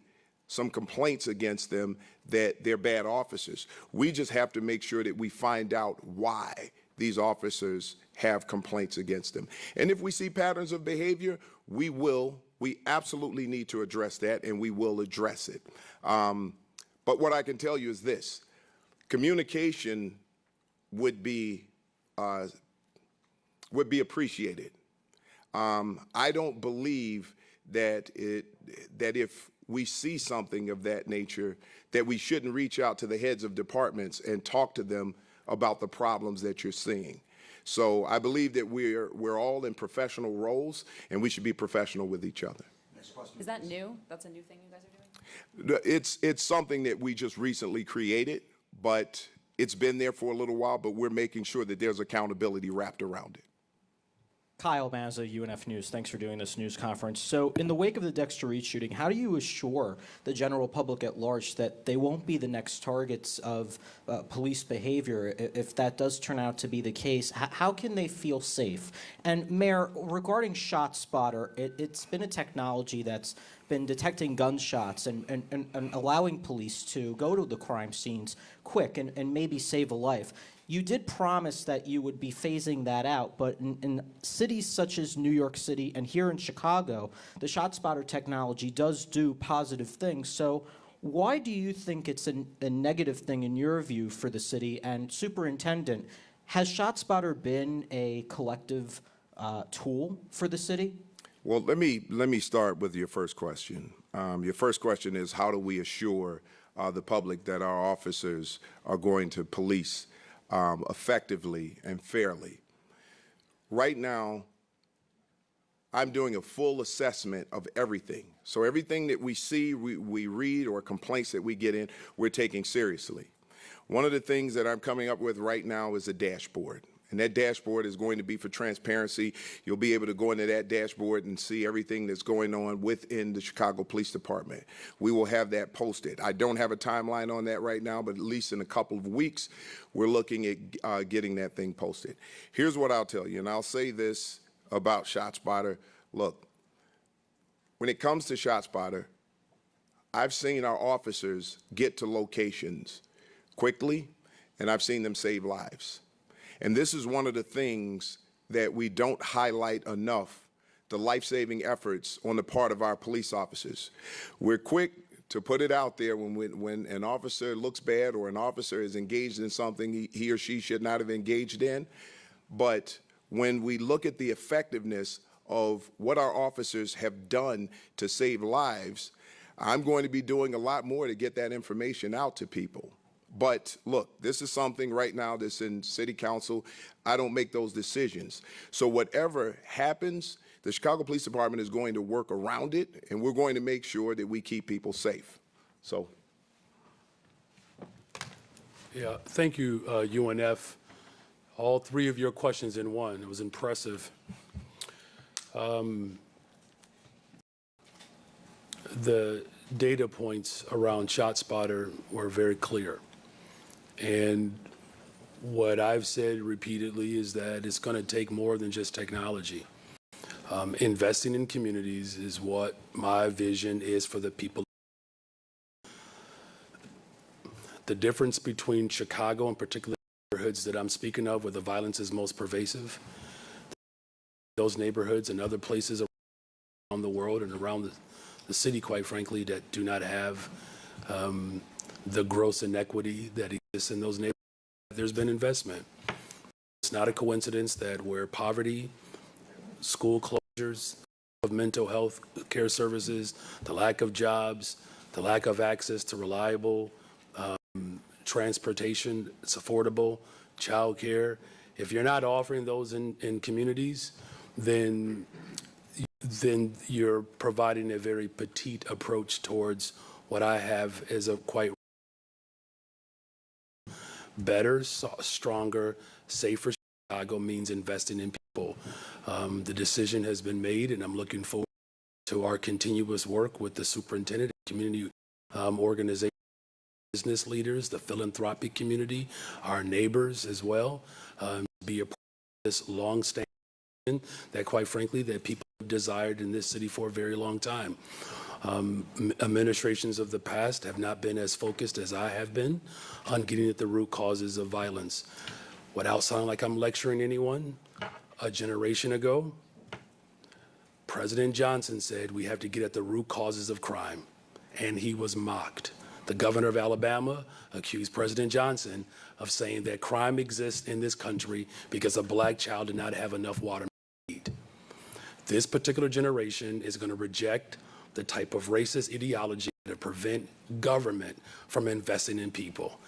Speaker 3: some complaints against them, that they're bad officers. We just have to make sure that we find out why these officers have complaints against them. And if we see patterns of behavior, we absolutely need to address that, and we will address it. But what I can tell you is this: communication would be appreciated. I don't believe that if we see something of that nature, that we shouldn't reach out to the heads of departments and talk to them about the problems that you're seeing. So I believe that we're all in professional roles, and we should be professional with each other.
Speaker 16: Is that new? That's a new thing you guys are doing?
Speaker 3: It's something that we just recently created, but it's been there for a little while, but we're making sure that there's accountability wrapped around it.
Speaker 17: Kyle Mazza, UNF News. Thanks for doing this news conference. So in the wake of the Dexter Reed shooting, how do you assure the general public at large that they won't be the next targets of police behavior if that does turn out to be the case? How can they feel safe? And Mayor, regarding ShotSpotter, it's been a technology that's been detecting gunshots and allowing police to go to the crime scenes quick and maybe save a life. You did promise that you would be phasing that out, but in cities such as New York City and here in Chicago, the ShotSpotter technology does do positive things. So why do you think it's a negative thing in your view for the city? And Superintendent, has ShotSpotter been a collective tool for the city?
Speaker 3: Well, let me start with your first question. Your first question is, how do we assure the public that our officers are going to police effectively and fairly? Right now, I'm doing a full assessment of everything. So everything that we see, we read, or complaints that we get in, we're taking seriously. One of the things that I'm coming up with right now is a dashboard. And that dashboard is going to be for transparency. You'll be able to go into that dashboard and see everything that's going on within the Chicago Police Department. We will have that posted. I don't have a timeline on that right now, but at least in a couple of weeks, we're looking at getting that thing posted. Here's what I'll tell you, and I'll say this about ShotSpotter. Look, when it comes to ShotSpotter, I've seen our officers get to locations quickly, and I've seen them save lives. And this is one of the things that we don't highlight enough, the life-saving efforts on the part of our police officers. We're quick to put it out there when an officer looks bad or an officer is engaged in something he or she should not have engaged in. But when we look at the effectiveness of what our officers have done to save lives, I'm going to be doing a lot more to get that information out to people. But look, this is something right now that's in City Council. I don't make those decisions. So whatever happens, the Chicago Police Department is going to work around it, and we're going to make sure that we keep people safe. So.
Speaker 5: Yeah, thank you, UNF. All three of your questions in one. It was impressive. The data points around ShotSpotter were very clear. And what I've said repeatedly is that it's going to take more than just technology. Investing in communities is what my vision is for the people. The difference between Chicago and particularly neighborhoods that I'm speaking of where the violence is most pervasive, those neighborhoods and other places around the world and around the city, quite frankly, that do not have the gross inequity that exists in those neighborhoods, there's been investment. It's not a coincidence that where poverty, school closures, of mental health care services, the lack of jobs, the lack of access to reliable transportation, it's affordable, child care. If you're not offering those in communities, then you're providing a very petite approach towards what I have as a quite better, stronger, safer Chicago means investing in people. The decision has been made, and I'm looking forward to our continuous work with the superintendent, community organizations, business leaders, the philanthropic community, our neighbors as well, be a part of this long-standing that, quite frankly, that people have desired in this city for a very long time. Administrations of the past have not been as focused as I have been on getting at the root causes of violence. Without sounding like I'm lecturing anyone, a generation ago, President Johnson said we have to get at the root causes of crime, and he was mocked. The governor of Alabama accused President Johnson of saying that crime exists in this country because a black child did not have enough water to eat. This particular generation is going to reject the type of racist ideology to prevent government from investing in people.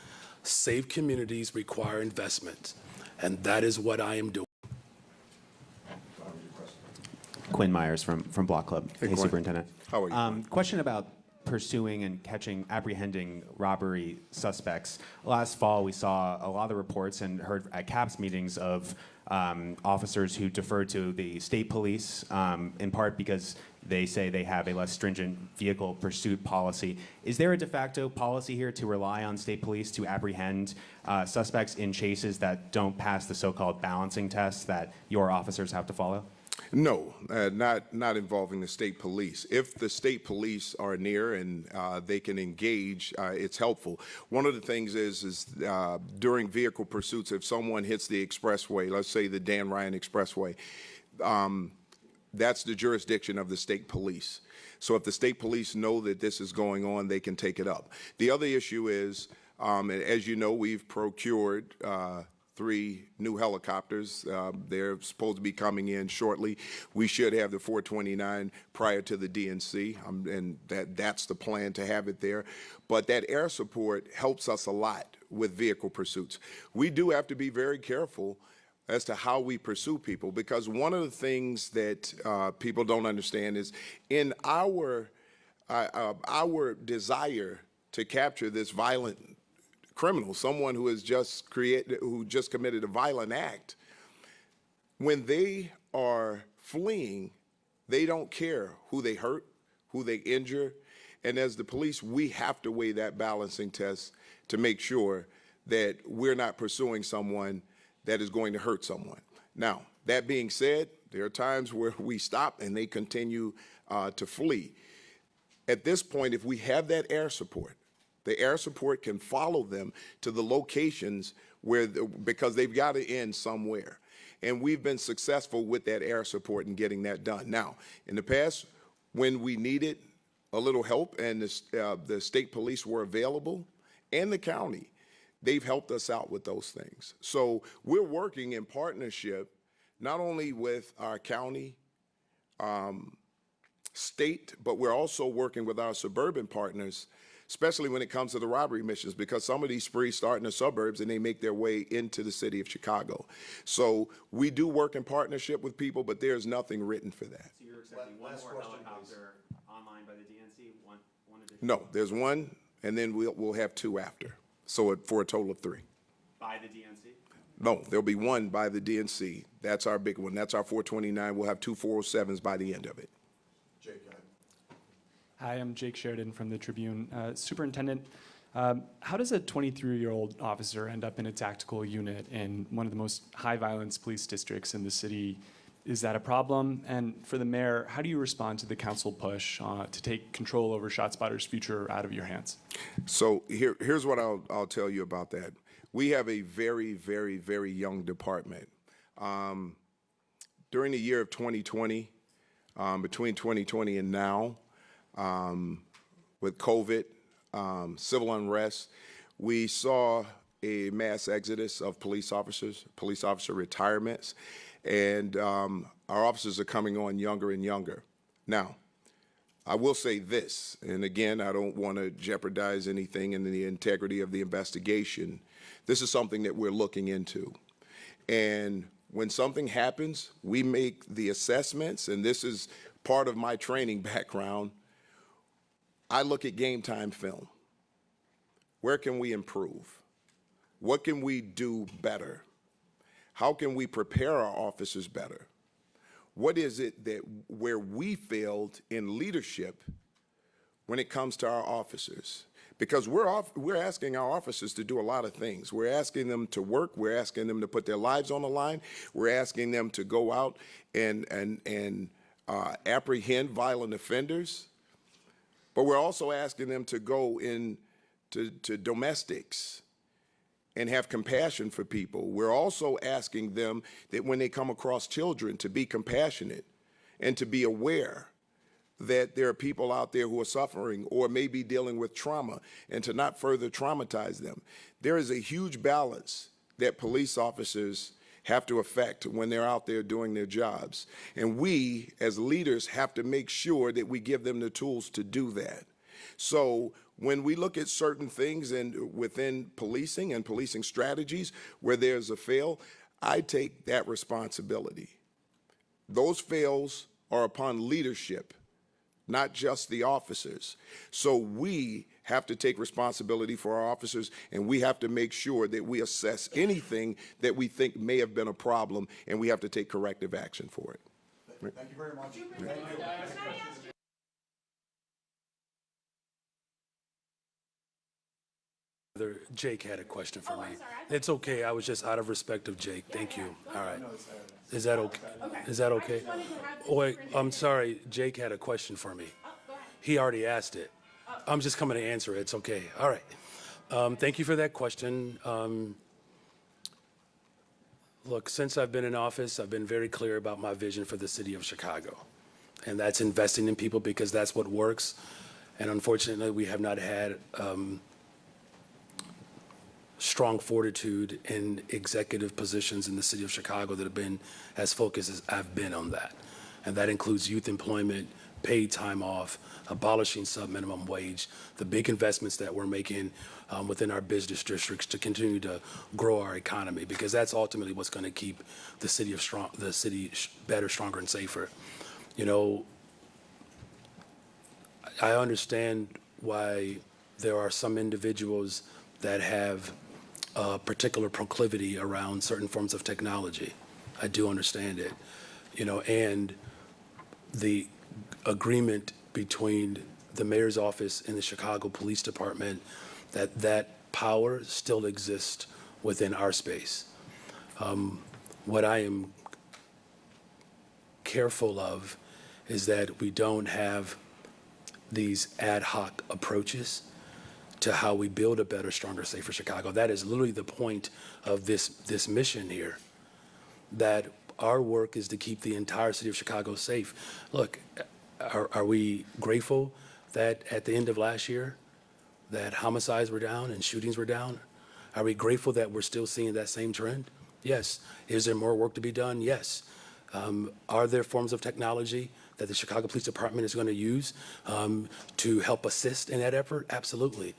Speaker 5: Safe communities require investment, and that is what I am doing.
Speaker 18: Quinn Myers from Block Club. Hey,
Speaker 3: Quinn.
Speaker 18: Superintendent.
Speaker 3: How are you?
Speaker 18: Question about pursuing and apprehending robbery suspects. Last fall, we saw a lot of the reports and heard at CAPS meetings of officers who deferred to the state police, in part because they say they have a less stringent vehicle pursuit policy. Is there a de facto policy here to rely on state police to apprehend suspects in chases that don't pass the so-called balancing tests that your officers have to follow?
Speaker 3: No, not involving the state police. If the state police are near and they can engage, it's helpful. One of the things is during vehicle pursuits, if someone hits the expressway, let's say the Dan Ryan Expressway, that's the jurisdiction of the state police. So if the state police know that this is going on, they can take it up. The other issue is, as you know, we've procured 3 new helicopters. They're supposed to be coming in shortly. We should have the 429 prior to the DNC, and that's the plan to have it there. But that air support helps us a lot with vehicle pursuits. We do have to be very careful as to how we pursue people, because one of the things that people don't understand is in our desire to capture this violent criminal, someone who has just committed a violent act, when they are fleeing, they don't care who they hurt, who they injure. And as the police, we have to weigh that balancing test to make sure that we're not pursuing someone that is going to hurt someone. Now, that being said, there are times where we stop and they continue to flee. At this point, if we have that air support, the air support can follow them to the locations where, because they've got to end somewhere. And we've been successful with that air support and getting that done. Now, in the past, when we needed a little help and the state police were available and the county, they've helped us out with those things. So we're working in partnership, not only with our county, state, but we're also working with our suburban partners, especially when it comes to the robbery missions, because some of these sprees start in the suburbs and they make their way into the city of Chicago. So we do work in partnership with people, but there's nothing written for that.
Speaker 18: So you're expecting one more helicopter online by the DNC? One additional?
Speaker 3: No, there's one, and then we'll have 2 after. So for a total of 3.
Speaker 18: By the DNC?
Speaker 3: No, there'll be 1 by the DNC. That's our big one. That's our 429. We'll have 2 407s by the end of it.
Speaker 19: Hi, I'm Jake Sheridan from the Tribune. Superintendent, how does a 23-year-old officer end up in a tactical unit in one of the most high-violence police districts in the city? Is that a problem? And for the mayor, how do you respond to the council push to take control over ShotSpotter's future out of your hands?
Speaker 3: So here's what I'll tell you about that. We have a very, very, very young department. During the year of 2020, between 2020 and now, with COVID, civil unrest, we saw a mass exodus of police officers, police officer retirements, and our officers are coming on younger and younger. Now, I will say this, and again, I don't want to jeopardize anything in the integrity of the investigation. This is something that we're looking into. And when something happens, we make the assessments, and this is part of my training background. I look at game time film. Where can we improve? What can we do better? How can we prepare our officers better? What is it that where we failed in leadership when it comes to our officers? Because we're asking our officers to do a lot of things. We're asking them to work. We're asking them to put their lives on the line. We're asking them to go out and apprehend violent offenders. But we're also asking them to go into domestics and have compassion for people. We're also asking them that when they come across children to be compassionate and to be aware that there are people out there who are suffering or maybe dealing with trauma and to not further traumatize them. There is a huge balance that police officers have to affect when they're out there doing their jobs. And we, as leaders, have to make sure that we give them the tools to do that. So when we look at certain things within policing and policing strategies where there's a fail, I take that responsibility. Those fails are upon leadership, not just the officers. So we have to take responsibility for our officers, and we have to make sure that we assess anything that we think may have been a problem, and we have to take corrective action for it.
Speaker 12: Thank you very much.
Speaker 5: Jake had a question for me. It's okay. I was just out of respect of Jake. Thank you. All right. Is that okay? Is that okay? Oh, wait, I'm sorry. Jake had a question for me. He already asked it. I'm just coming to answer it. It's okay. All right. Thank you for that question. Look, since I've been in office, I've been very clear about my vision for the city of Chicago. And that's investing in people because that's what works. And unfortunately, we have not had strong fortitude in executive positions in the city of Chicago that have been as focused as I've been on that. And that includes youth employment, paid time off, abolishing sub-minimum wage, the big investments that we're making within our business districts to continue to grow our economy, because that's ultimately what's going to keep the city better, stronger, and safer. You know, I understand why there are some individuals that have a particular proclivity around certain forms of technology. I do understand it, you know, and the agreement between the mayor's office and the Chicago Police Department that power still exists within our space. What I am careful of is that we don't have these ad hoc approaches to how we build a better, stronger, safer Chicago. That is literally the point of this mission here, that our work is to keep the entire city of Chicago safe. Look, are we grateful that at the end of last year that homicides were down and shootings were down? Are we grateful that we're still seeing that same trend? Yes. Is there more work to be done? Yes. Are there forms of technology that the Chicago Police Department is going to use to help assist in that effort? Absolutely.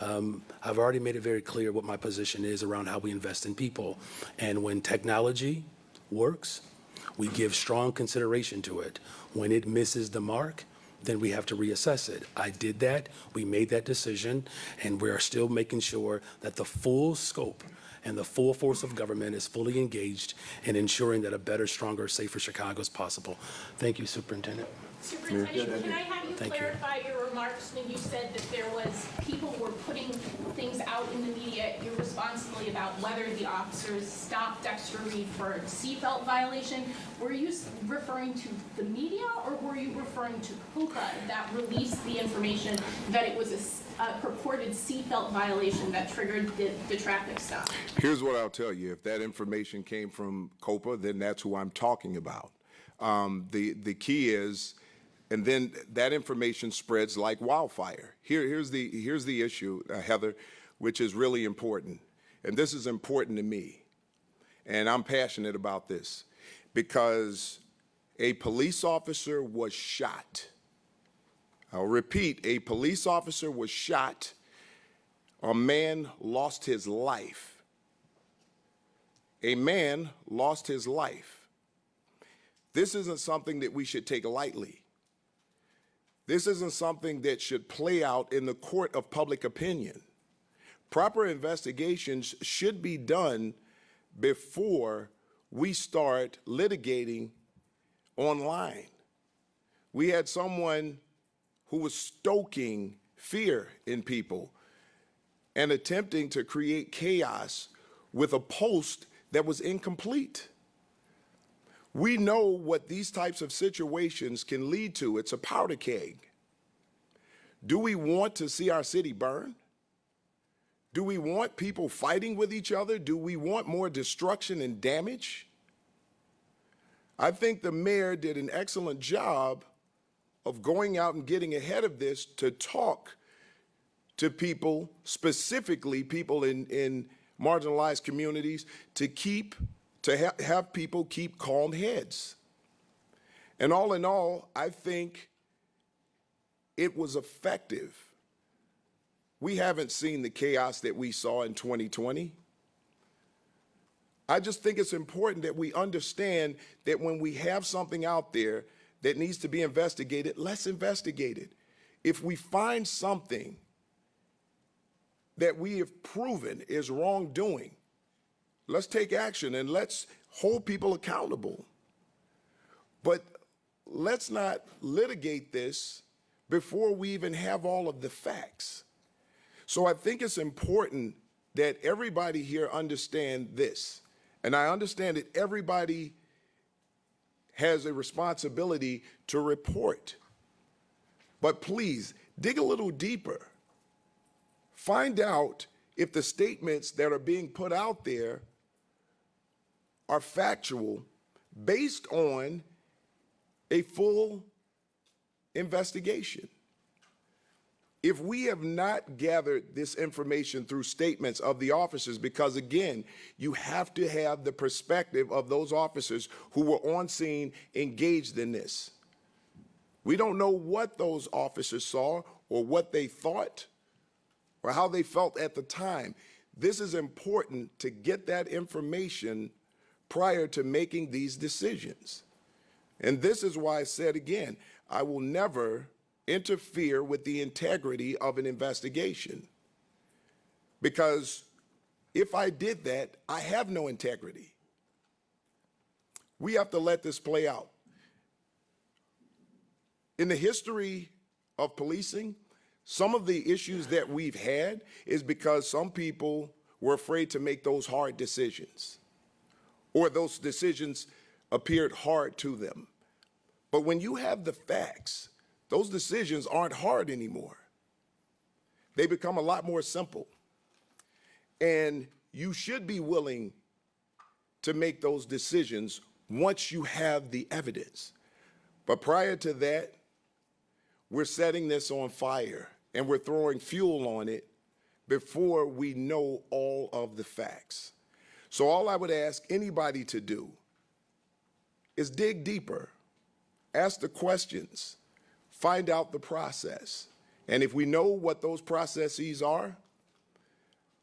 Speaker 5: I've already made it very clear what my position is around how we invest in people. And when technology works, we give strong consideration to it. When it misses the mark, then we have to reassess it. I did that, we made that decision, and we are still making sure that the full scope and the full force of government is fully engaged in ensuring that a better, stronger, safer Chicago is possible. Thank you, Superintendent.
Speaker 11: Superintendent, can I have you clarify your remarks when you said that there was people were putting things out in the media irresponsibly about whether the officers stopped Dexter Reed for a seatbelt violation? Were you referring to the media, or were you referring to COPA that released the information that it was a purported seatbelt violation that triggered the traffic stop?
Speaker 3: Here's what I'll tell you. If that information came from COPA, then that's who I'm talking about. The key is, and then that information spreads like wildfire. Here's the issue, Heather, which is really important. And this is important to me. And I'm passionate about this because a police officer was shot. I'll repeat, a police officer was shot. A man lost his life. A man lost his life. This isn't something that we should take lightly. This isn't something that should play out in the court of public opinion. Proper investigations should be done before we start litigating online. We had someone who was stoking fear in people and attempting to create chaos with a post that was incomplete. We know what these types of situations can lead to. It's a powder keg. Do we want to see our city burn? Do we want people fighting with each other? Do we want more destruction and damage? I think the mayor did an excellent job of going out and getting ahead of this to talk to people, specifically people in marginalized communities, to have people keep calm heads. And all in all, I think it was effective. We haven't seen the chaos that we saw in 2020. I just think it's important that we understand that when we have something out there that needs to be investigated, let's investigate it. If we find something that we have proven is wrongdoing, let's take action and let's hold people accountable. But let's not litigate this before we even have all of the facts. So I think it's important that everybody here understand this. And I understand that everybody has a responsibility to report. But please, dig a little deeper. Find out if the statements that are being put out there are factual based on a full investigation. If we have not gathered this information through statements of the officers, because again, you have to have the perspective of those officers who were on scene engaged in this. We don't know what those officers saw or what they thought or how they felt at the time. This is important to get that information prior to making these decisions. And this is why I said again, I will never interfere with the integrity of an investigation. Because if I did that, I have no integrity. We have to let this play out. In the history of policing, some of the issues that we've had is because some people were afraid to make those hard decisions, or those decisions appeared hard to them. But when you have the facts, those decisions aren't hard anymore. They become a lot more simple. And you should be willing to make those decisions once you have the evidence. But prior to that, we're setting this on fire and we're throwing fuel on it before we know all of the facts. So all I would ask anybody to do is dig deeper, ask the questions, find out the process. And if we know what those processes are,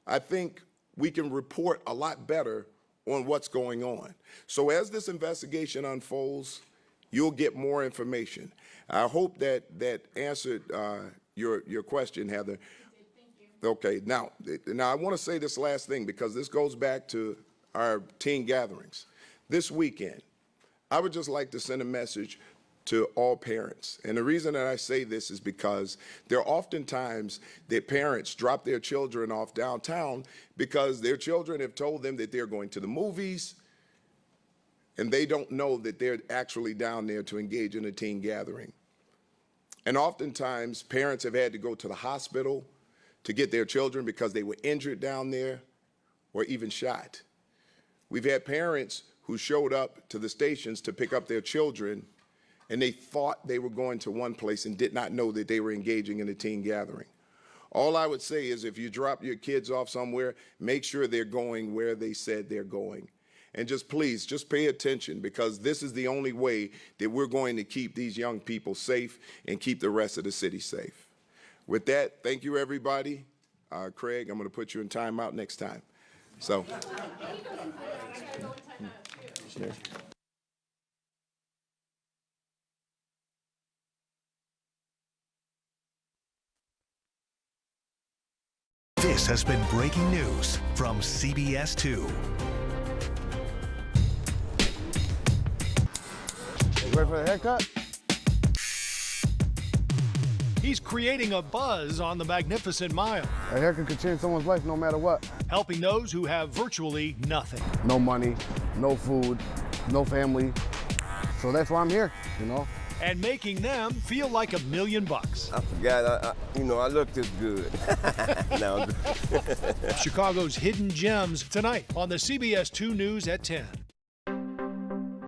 Speaker 3: I think we can report a lot better on what's going on. So as this investigation unfolds, you'll get more information. I hope that answered your question, Heather. Okay, now I want to say this last thing because this goes back to our teen gatherings. This weekend, I would just like to send a message to all parents. And the reason that I say this is because there are often times that parents drop their children off downtown because their children have told them that they're going to the movies and they don't know that they're actually down there to engage in a teen gathering. And oftentimes parents have had to go to the hospital to get their children because they were injured down there or even shot. We've had parents who showed up to the stations to pick up their children and they thought they were going to one place and did not know that they were engaging in a teen gathering. All I would say is if you drop your kids off somewhere, make sure they're going where they said they're going. And please, just pay attention because this is the only way that we're going to keep these young people safe and keep the rest of the city safe. With that, thank you, everybody. Craig, I'm going to put you in timeout next time. So.
Speaker 1: This has been breaking news from CBS 2.
Speaker 20: Ready for the haircut?
Speaker 21: He's creating a buzz on the Magnificent Mile.
Speaker 20: A haircut could change someone's life no matter what.
Speaker 21: Helping those who have virtually nothing.
Speaker 20: No money, no food, no family. So that's why I'm here,
Speaker 21: and making them feel like $1 million.
Speaker 2: I forgot, I look this good. No.
Speaker 21: Chicago's hidden gems tonight on the CBS 2 News at 10.